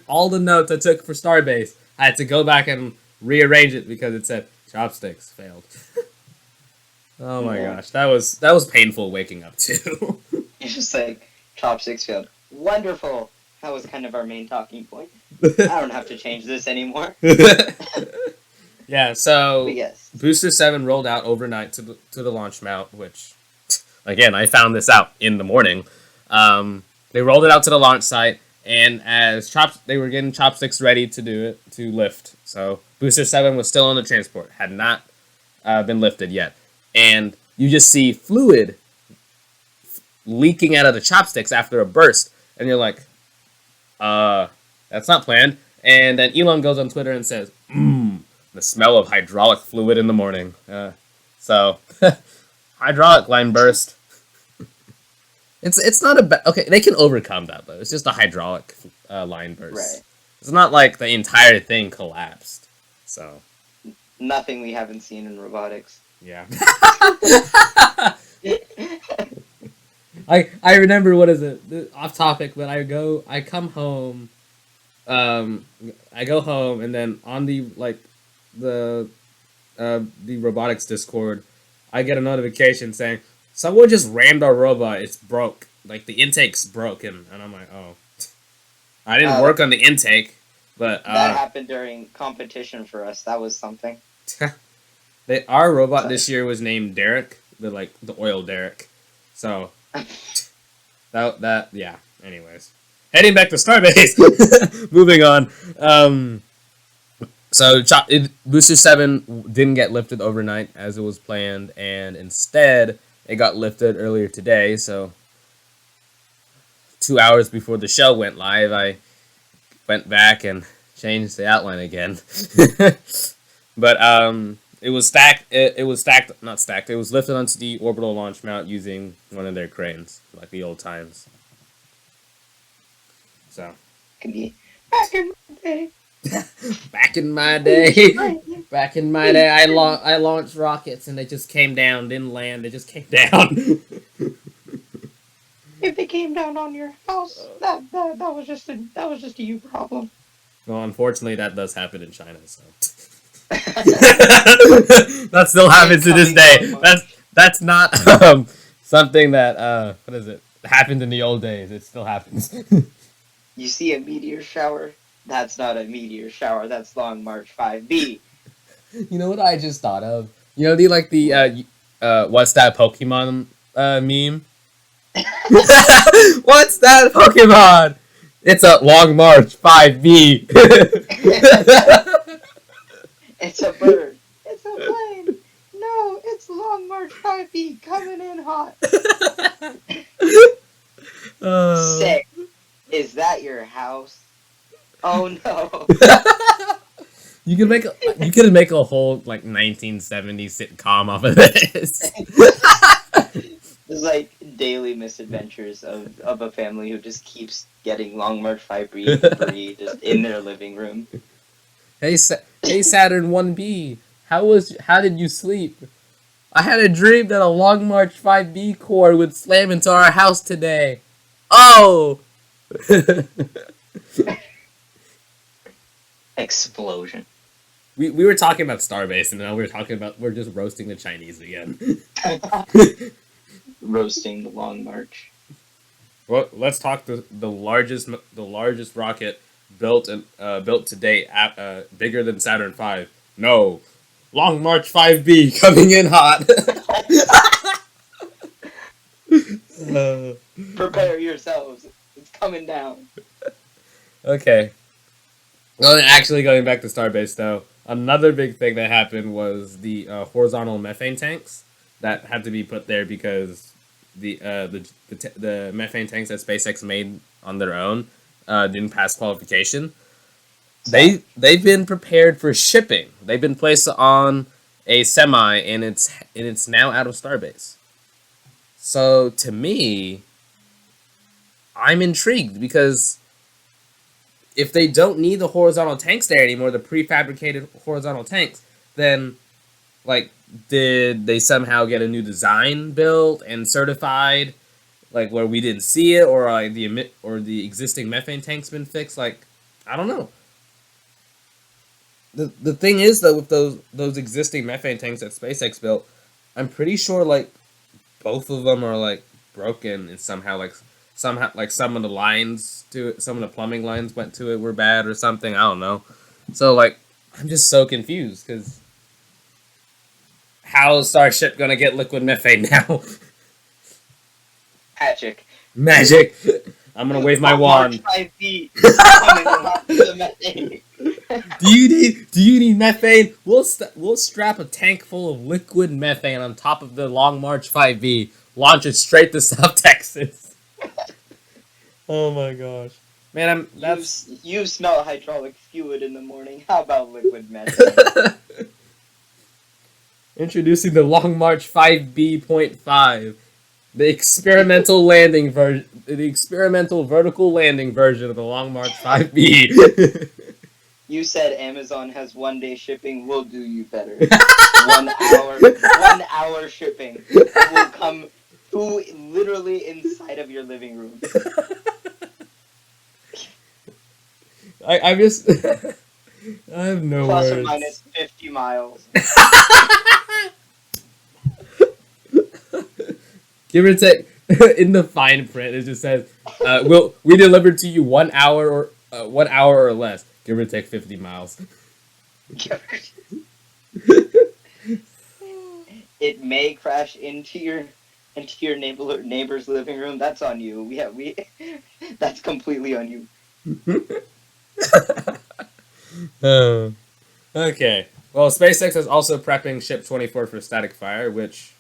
all the notes I took for Starbase, I had to go back and rearrange it because it said chopsticks failed. Oh my gosh, that was painful waking up too. It's just like chopsticks failed. Wonderful. That was kind of our main talking point. I don't have to change this anymore. Yeah, so But yes. Booster 7 rolled out overnight to the launch mount, which, again, I found this out in the morning. They rolled it out to the launch site, and as they were getting chopsticks ready to do it, to lift. So Booster 7 was still on the transport, had not been lifted yet. And you just see fluid leaking out of the chopsticks after a burst. And you're like, that's not planned. And then Elon goes on Twitter and says, the smell of hydraulic fluid in the morning. So, hydraulic line burst. It's not a okay, they can overcome that, though. It's just a hydraulic line burst. Right. It's not like the entire thing collapsed. So. Nothing we haven't seen in robotics. Yeah. I remember, what is it? Off topic, but I come home. I go home and then on the robotics Discord, I get a notification saying someone just rammed our robot. It's broke. Like the intake's broken, and I'm like, oh, I didn't work on the intake, but that happened during competition for us. That was something. Our robot this year was named Darick, the oil Darick. So that yeah. Anyways, Heading back to Starbase. Moving on. Booster 7 didn't get lifted overnight as it was planned, and instead it got lifted earlier today. So 2 hours before the show went live, I went back and changed the outline again. But it was stacked. It was stacked, not stacked. It was lifted onto the orbital launch mount using one of their cranes, like the old times. So. Could be back in my day. Back in my day, I launched rockets and they just came down, didn't land. They just came down. If they came down on your house, that was just a you problem. Well, unfortunately, that does happen in China. So that still happens to this day. That's not something that what is it? Happened in the old days. It still happens. You see a meteor shower? That's not a meteor shower. That's Long March 5B. You know what I just thought of? You know the what's that Pokemon meme? What's that Pokemon? It's a Long March 5B. It's a bird. It's a plane. No, it's Long March 5B coming in hot. Sick. Is that your house? Oh no. You could make a whole like 1970s sitcom off of this. It's like daily misadventures of a family who just keeps getting Long March 5B debris just in their living room. Hey Saturn 1B, how did you sleep? I had a dream that a Long March 5B core would slam into our house today. Oh. Explosion. We were talking about Starbase, and now we're just roasting the Chinese again. Roasting the Long March. Well, let's talk the largest rocket built to date, bigger than Saturn V. No, Long March 5B coming in hot. Prepare yourselves. It's coming down. Okay. Well, actually, going back to Starbase, though, another big thing that happened was the horizontal methane tanks that had to be put there because the methane tanks that SpaceX made on their own didn't pass qualification. They've been prepared for shipping. They've been placed on a semi, and it's now out of Starbase. So to me, I'm intrigued because if they don't need the horizontal tanks there anymore, the prefabricated horizontal tanks, then like did they somehow get a new design built and certified, like where we didn't see it, or like the existing methane tanks been fixed? Like I don't know. The thing is though, with those existing methane tanks that SpaceX built, I'm pretty sure like both of them are like broken and somehow some of the lines to it, some of the plumbing lines went to it were bad or something. I don't know. So like I'm just so confused because how is Starship gonna get liquid methane now? Magic. I'm gonna wave my wand. Do you need methane? We'll strap a tank full of liquid methane on top of the Long March 5B, launch it straight to South Texas. Oh my gosh, man! You smell hydraulic fluid in the morning. How about liquid methane? Introducing the Long March 5B.5, the experimental vertical landing version of the Long March 5B. You said Amazon has 1 day shipping. We'll do you better. 1 hour shipping will come to literally inside of your living room. I just I have no Plus words. or minus 50 miles. Give or take. In the fine print, it just says, we deliver to you 1 hour or less. Give or take 50 miles. It may crash into your into your neighbor's living room, that's on you. We that's completely on you. Oh, okay. Well, SpaceX is also prepping Ship 24 for static fire, which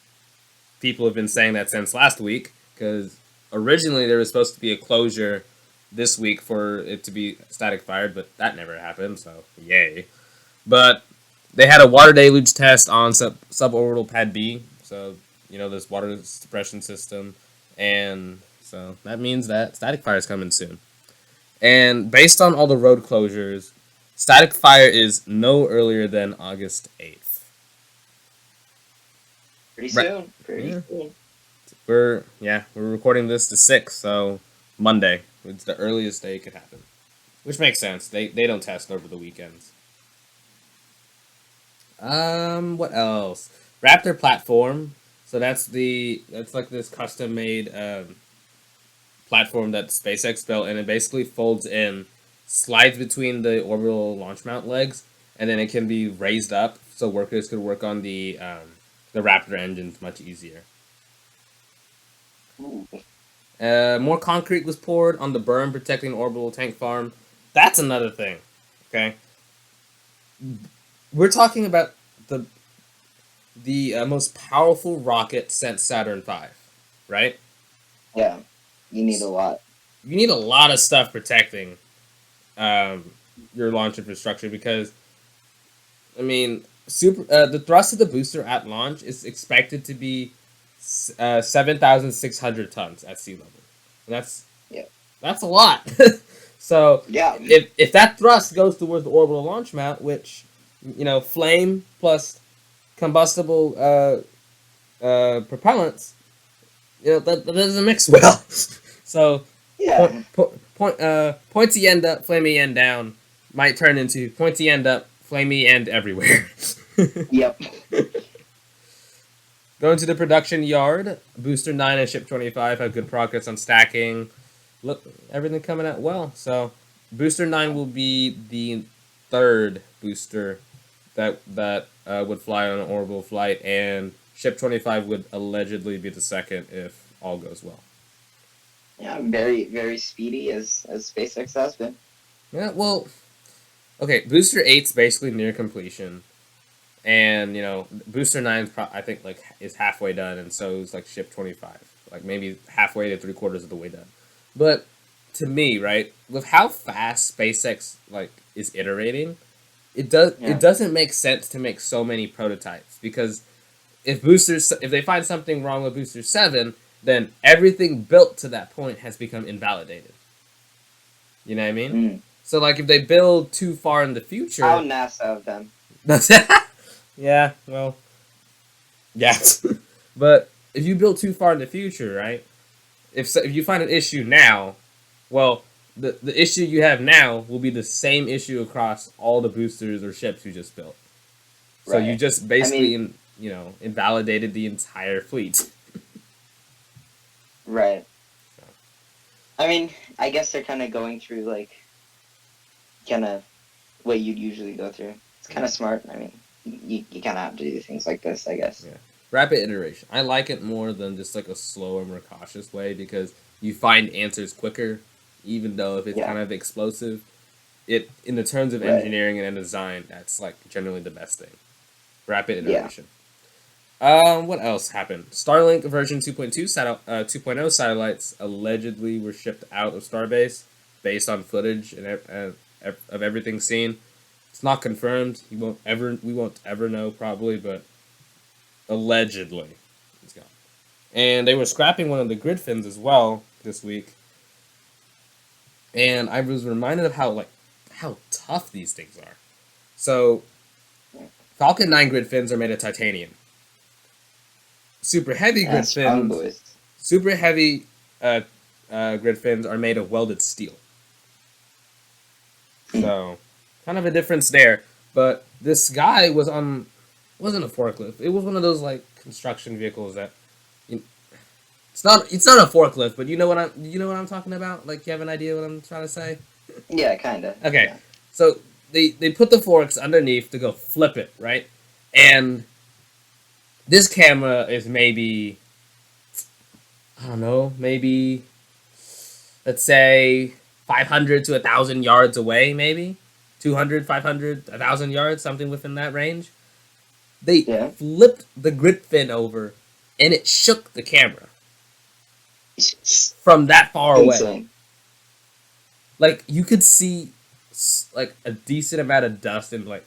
people have been saying that since last week, because originally there was supposed to be a closure this week for it to be static fired, but that never happened, so yay. But they had a water deluge test on suborbital pad B, so this water suppression system, and so that means that static fire is coming soon. And based on all the road closures, static fire is no earlier than August 8th. Pretty Right? soon. Pretty Yeah. soon. We're recording this the 6th, so Monday. It's the earliest day it could happen. Which makes sense. They don't test over the weekends. What else? Raptor platform. So that's like this custom made platform that SpaceX built, and it basically folds in, slides between the orbital launch mount legs, and then it can be raised up so workers could work on the Raptor engines much easier. Ooh. More concrete was poured on the berm protecting the orbital tank farm. That's another thing. Okay, we're talking about the most powerful rocket since Saturn V, right? Yeah. You need a lot. You need a lot of stuff protecting your launch infrastructure because, I mean, the thrust of the booster at launch is expected to be 7,600 tons at sea level. And that's a lot. So Yeah. if that thrust goes towards the orbital launch mount, which flame plus combustible propellants, that doesn't mix well. So Yeah. pointy end up, flamey end down might turn into pointy end up, flamey end everywhere. Yep. Going to the production yard, Booster 9 and Ship 25 have good progress on stacking. Look, everything coming out well. So Booster 9 will be the third booster that would fly on an orbital flight, and Ship 25 would allegedly be the second if all goes well. Yeah, very, very speedy as SpaceX has been. Yeah, well, okay, Booster 8's basically near completion. And, Booster 9 I think, is halfway done, and so is, Ship 25. Like, maybe halfway to 3/4 of the way done. But, to me, right, with how fast SpaceX, is iterating, it doesn't make sense to make so many prototypes. Because if they find something wrong with Booster 7, then everything built to that point has become invalidated. You know what I mean? Mm. So, if they build too far in the future... How NASA of them. Yeah, well, yes. But if you build too far in the future, right? If you find an issue now, well, the issue you have now will be the same issue across all the boosters or ships you just built. So you just basically, invalidated the entire fleet. Right. So. I mean, I guess they're kind of going through, what you'd usually go through. It's kind of smart. I mean, you kind of have to do things like this, I guess. Yeah. Rapid iteration. I like it more than just a slower, more cautious way because you find answers quicker, even though if it's kind of explosive. It in the terms of engineering and design, that's generally the best thing. Rapid iteration. Yeah. What else happened? Starlink version 2.0 satellites allegedly were shipped out of Starbase based on footage and of everything seen. It's not confirmed. We won't ever know probably, but allegedly it's gone. And they were scrapping one of the grid fins as well this week. And I was reminded of how tough these things are. So Falcon 9 grid fins are made of titanium. Super heavy grid fins are made of welded steel. So kind of a difference there, but this guy wasn't a forklift. It was one of those construction vehicles that it's not a forklift, but you know what I'm talking about? You have an idea what I'm trying to say? Yeah, kind of. Okay. Yeah. So they put the forks underneath to go flip it, right? And this camera is maybe I don't know, maybe let's say 500 to 1,000 yards away, maybe 200, 500, 1,000 yards, something within that range. They Yeah. flipped the grid fin over, and it shook the camera It's from that far away. insane. Like you could see like a decent amount of dust and like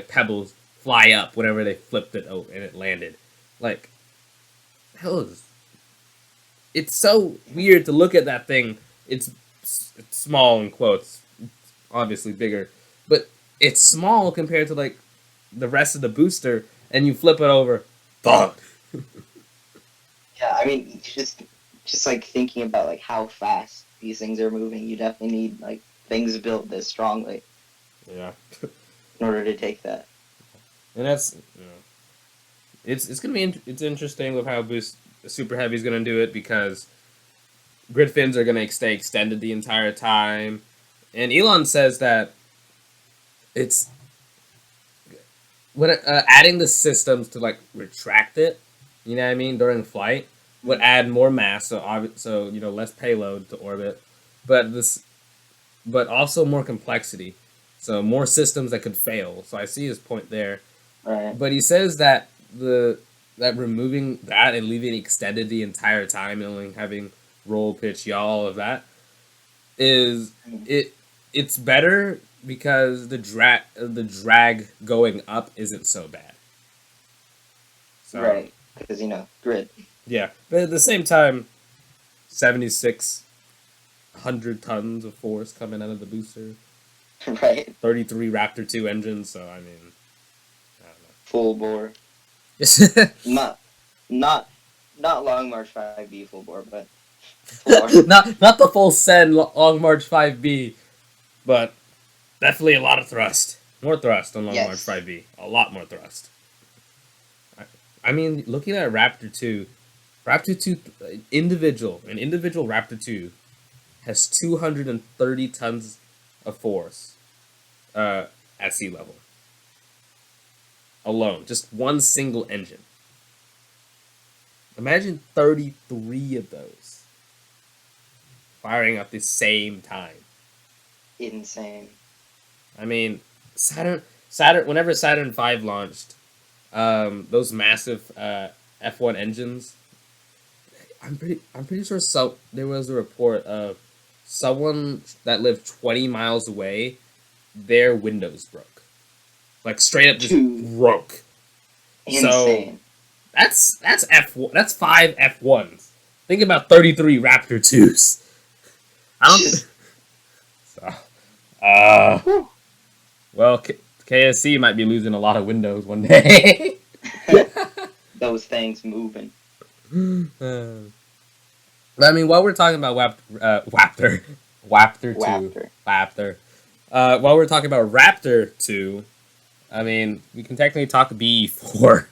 pebbles fly up whenever they flipped it over and it landed. Like that was it's so weird to look at that thing. It's small in quotes, obviously bigger, but it's small compared to like the rest of the booster, and you flip it over, thud. Yeah, I mean, just like thinking about like how fast these things are moving, you definitely need like things built this strongly Yeah, in order to take that. and that's it's gonna be it's interesting with how boost super heavy is gonna do it because grid fins are gonna stay extended the entire time, and Elon says that it's when adding the systems to like retract it, you know what I mean, during flight would add more mass, so less payload to orbit, but but also more complexity, so more systems that could fail. So I see his point there, Right. but he says that that removing that and leaving it extended the entire time and only having roll, pitch, yaw, all of that is it's better because the drag going up isn't so bad. So Right. Because grid. yeah, but at the same time, 7,600 tons of force coming out of the booster, Right. 33 Raptor 2 engines. So I mean, I Full bore. don't know. Not not not Long March 5B full bore, but four. not the full Sen Long March 5B, but definitely a lot of thrust. More thrust on Long March Yes. 5B. A lot more thrust. I mean, looking at Raptor 2, Raptor 2 an individual Raptor 2 has 230 tons of force at sea level. Alone. Just one single engine. Imagine 33 of those firing at the same time. Insane. I mean, Saturn. Whenever Saturn V launched, those massive F1 engines. I'm pretty sure. So there was a report of someone that lived 20 miles away. Their windows broke, like straight up just broke. Insane. So that's F1. That's 5 F1s. Think about 33 Raptor 2s. I don't. So, well, KSC might be losing a lot of windows one day. Those things moving. I mean, while we're talking about Raptor 2, Waptor. Raptor, while we're talking about Raptor 2, I mean, we can technically talk BE4.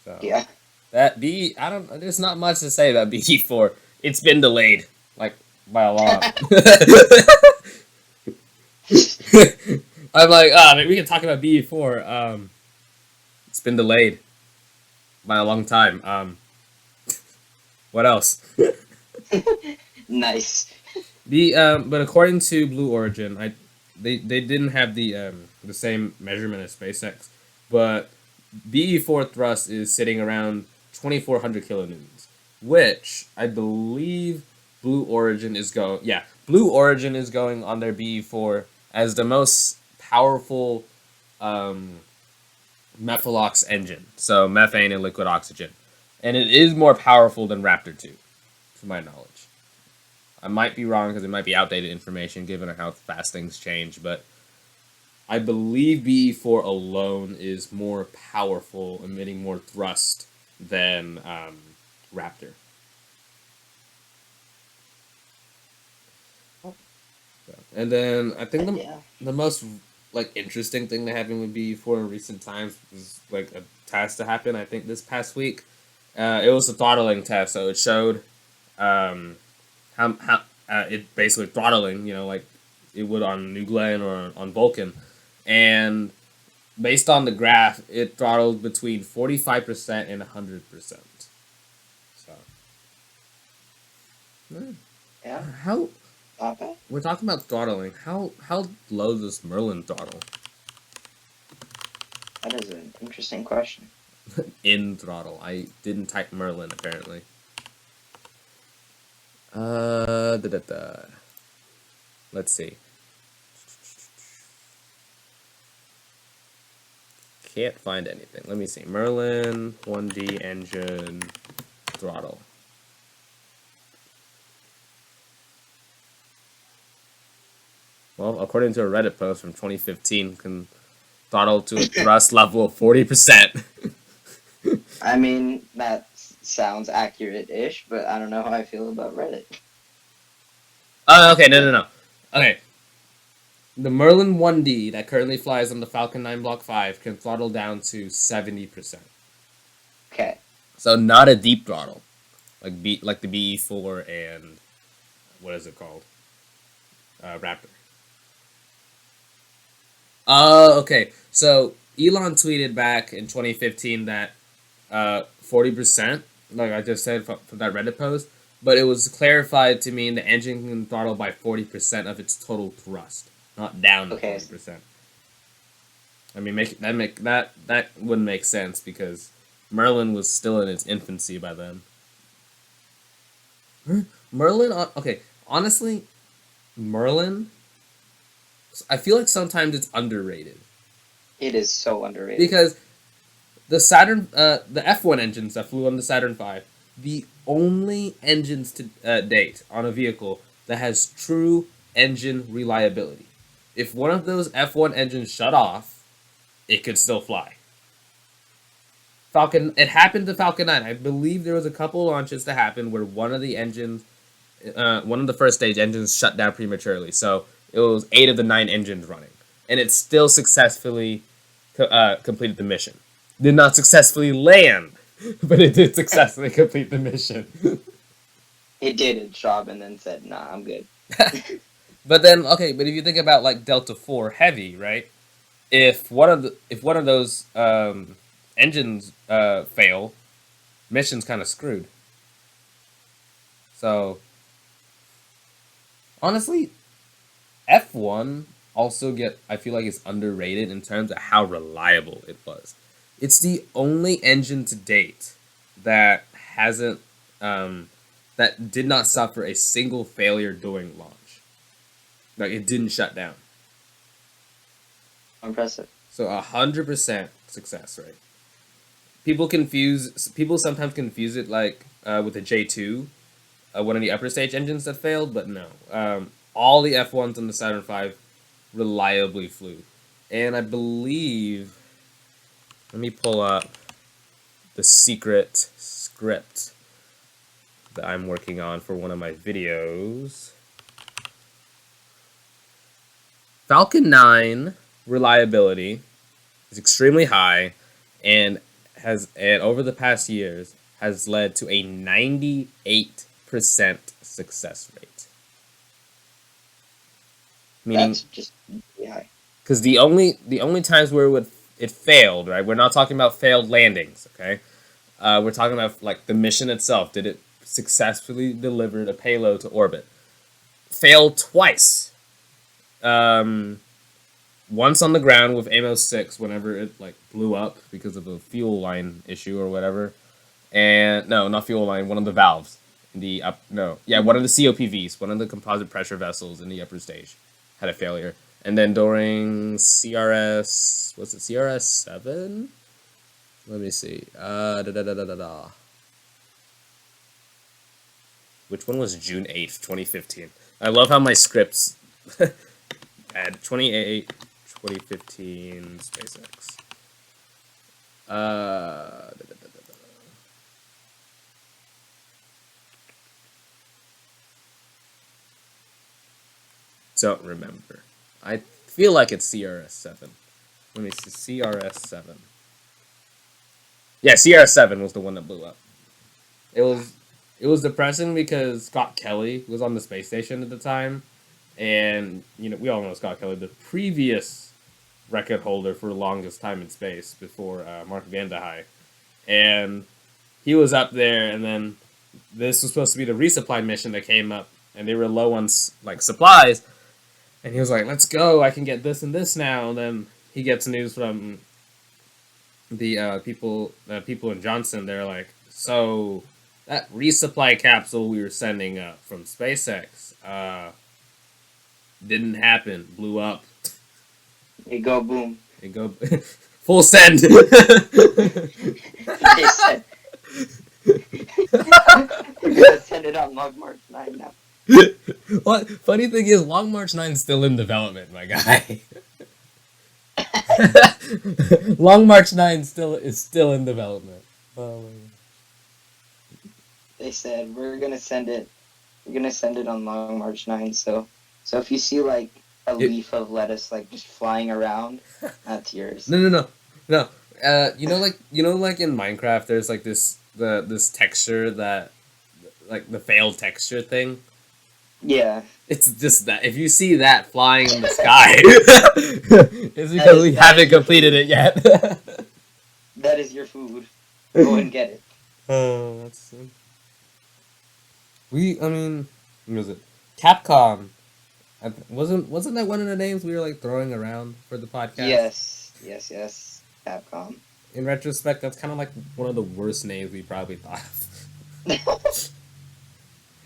So, Yeah. that there's not much to say about BE4. It's been delayed, like, by a lot. I'm like, we can talk about BE4. It's been delayed by a long time. What else? Nice. But according to Blue Origin, they didn't have the same measurement as SpaceX, but BE4 thrust is sitting around 2,400 kilonewtons, which I believe Blue Origin is going. Yeah, Blue Origin is going on their BE4 as the most powerful Methalox engine, so methane and liquid oxygen, and it is more powerful than Raptor 2, to my knowledge. I might be wrong because it might be outdated information given how fast things change, but I believe BE4 alone is more powerful, emitting more thrust than Raptor. And then I think the most like interesting thing that happened with BE4 in recent times was like a test that happened. I think this past week, it was a throttling test. So it showed how it basically throttling, like it would on New Glenn or on Vulcan, and based on the graph, it throttled between 45% and 100%. So Yeah, How not bad. we're talking about throttling? How low does Merlin throttle? That is an interesting question. In throttle. I didn't type Merlin apparently. Da, da, da. Let's see. Can't find anything. Let me see. Merlin 1D engine throttle. Well, according to a Reddit post from 2015, can throttle to a thrust level of 40%. I mean, that sounds accurate-ish, but I don't know how I feel about Reddit. Oh, okay, no. Okay, the Merlin 1D that currently flies on the Falcon 9 Block 5 can throttle down to 70%. Okay. So not a deep throttle, like the BE4 and what is it called? Raptor. Oh, okay. So Elon tweeted back in 2015 that 40%, like I just said from that Reddit post, but it was clarified to mean the engine can throttle by 40% of its total thrust, not down to Okay. 40%. I mean, that wouldn't make sense because Merlin was still in its infancy by then. Merlin, okay, honestly, Merlin, I feel like sometimes it's underrated It is so underrated. because the F1 engines that flew on the Saturn V, the only engines to date on a vehicle that has true engine reliability. If one of those F1 engines shut off, it could still fly. Falcon. It happened to Falcon 9. I believe there was a couple launches that happened where one of the engines, one of the first stage engines, shut down prematurely. So it was 8 of the 9 engines running, and it still successfully completed the mission. Did not successfully land, but it did successfully complete the mission. It did its job and then said, "Nah, I'm good." But then, okay, but if you think about like Delta 4 Heavy, right? If one of those engines fail, mission's kind of screwed. So honestly, F1 also I feel like it's underrated in terms of how reliable it was. It's the only engine to date that hasn't that did not suffer a single failure during launch. Like it didn't shut down. Impressive. So 100% success rate. People sometimes confuse it like with the J2, one of the upper stage engines that failed, but no. All the F1s on the Saturn V reliably flew. And I believe, let me pull up the secret script that I'm working on for one of my videos. Falcon 9 reliability is extremely high and over the past years has led to a 98% success rate. Meaning, That's just high. because the only times where it failed, right? We're not talking about failed landings, okay? We're talking about like the mission itself. Did it successfully deliver a payload to orbit? Failed twice. Once on the ground with Amos 6 whenever it like blew up because of a fuel line issue or whatever. And no, not fuel line, one of the valves in the one of the COPVs, one of the composite pressure vessels in the upper stage had a failure. And then during CRS, was it CRS 7? Let me see. Which one was June 8th, 2015? I love how my scripts add 28 2015 SpaceX. Don't remember. I feel like it's CRS 7. Let me see. CRS 7. Yeah, CRS 7 was the one that blew up. It was depressing because Scott Kelly was on the space station at the time, and we all know Scott Kelly, the previous record holder for the longest time in space before Mark Van der High, and he was up there, and then this was supposed to be the resupply mission that came up, and they were low on like supplies. And he was like, "Let's go! I can get this and this now." And then he gets news from the people in Johnson. They're like, "So that resupply capsule we were sending up from SpaceX didn't happen. Blew up. It go boom. It go full send." They said we're gonna send it on Long March 9 now. What funny thing is, Long March 9 is still in development, my guy. Long March 9 is still in development. Oh my God. They said we're gonna send it on Long March 9. So if you see like a leaf of lettuce like just flying around, that's yours. No. You know, like in Minecraft, there's like this texture that, like the failed texture thing. Yeah. It's just that if you see that flying in the sky, it's because we haven't completed it yet. That is your food. Go and get it. Oh, that's. I mean, what was it? Capcom. Wasn't that one of the names we were like throwing around for the podcast? Yes. Capcom. In retrospect, that's kind of like one of the worst names we probably thought of.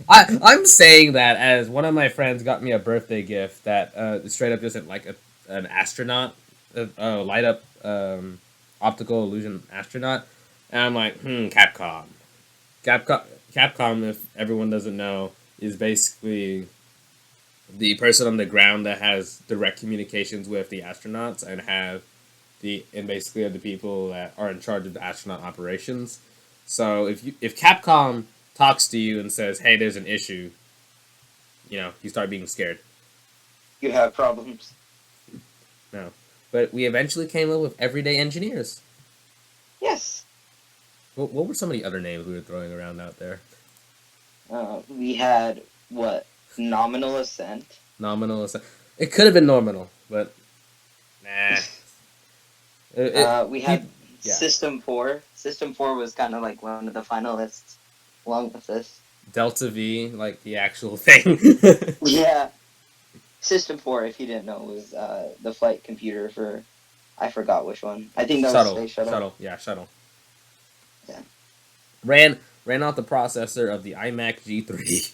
I'm saying that as one of my friends got me a birthday gift that straight up just like an astronaut, light up optical illusion astronaut, and I'm like, Capcom. Capcom, if everyone doesn't know, is basically the person on the ground that has direct communications with the astronauts and basically are the people that are in charge of the astronaut operations. So if Capcom talks to you and says, "Hey, there's an issue," you start being scared. You have problems. No, but we eventually came up with Everyday Engineers. Yes. What were some of the other names we were throwing around out there? We had what? Nominal Ascent. Nominal Ascent. It could have been Nominal, but nah. We had System 4. System 4 was kind of like one of the finalists, along with this. Delta V, like the actual thing. Yeah. System 4, if you didn't know, was the flight computer for, I forgot which one. I think that was Space Shuttle. Shuttle. Yeah. Ran out the processor of the iMac G3.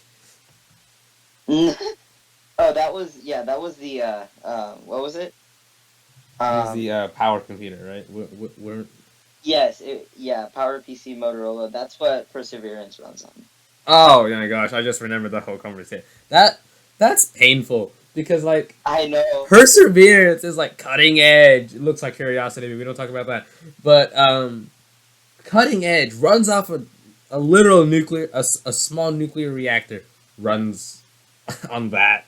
Oh, that was the, what was it? It was the power computer, right? We're... Yes, PowerPC Motorola. That's what Perseverance runs on. Oh my gosh, I just remembered the whole conversation. That's painful because like I know Perseverance is like cutting edge. It looks like Curiosity. We don't talk about that, but cutting edge runs off a literal a small nuclear reactor runs on that.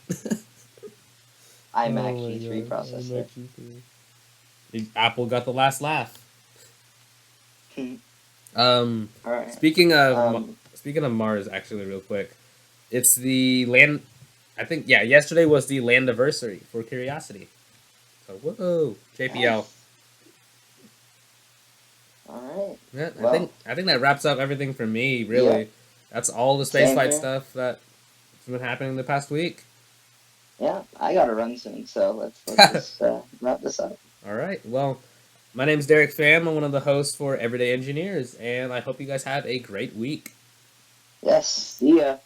iMac G3 processor. Apple got the last laugh. All right. Speaking of Mars, actually, real quick, it's the land. I think yesterday was the land anniversary for Curiosity. So whoa, JPL. Nice. All right. Yeah, well, I think that wraps up everything for me. Really, yeah. That's all the spaceflight stuff that's been happening the past week. Yeah, I gotta run soon, so let's just wrap this up. All right. Well, my name's Darick Pham. I'm one of the hosts for Everyday Engineers, and I hope you guys have a great week. Yes. See ya.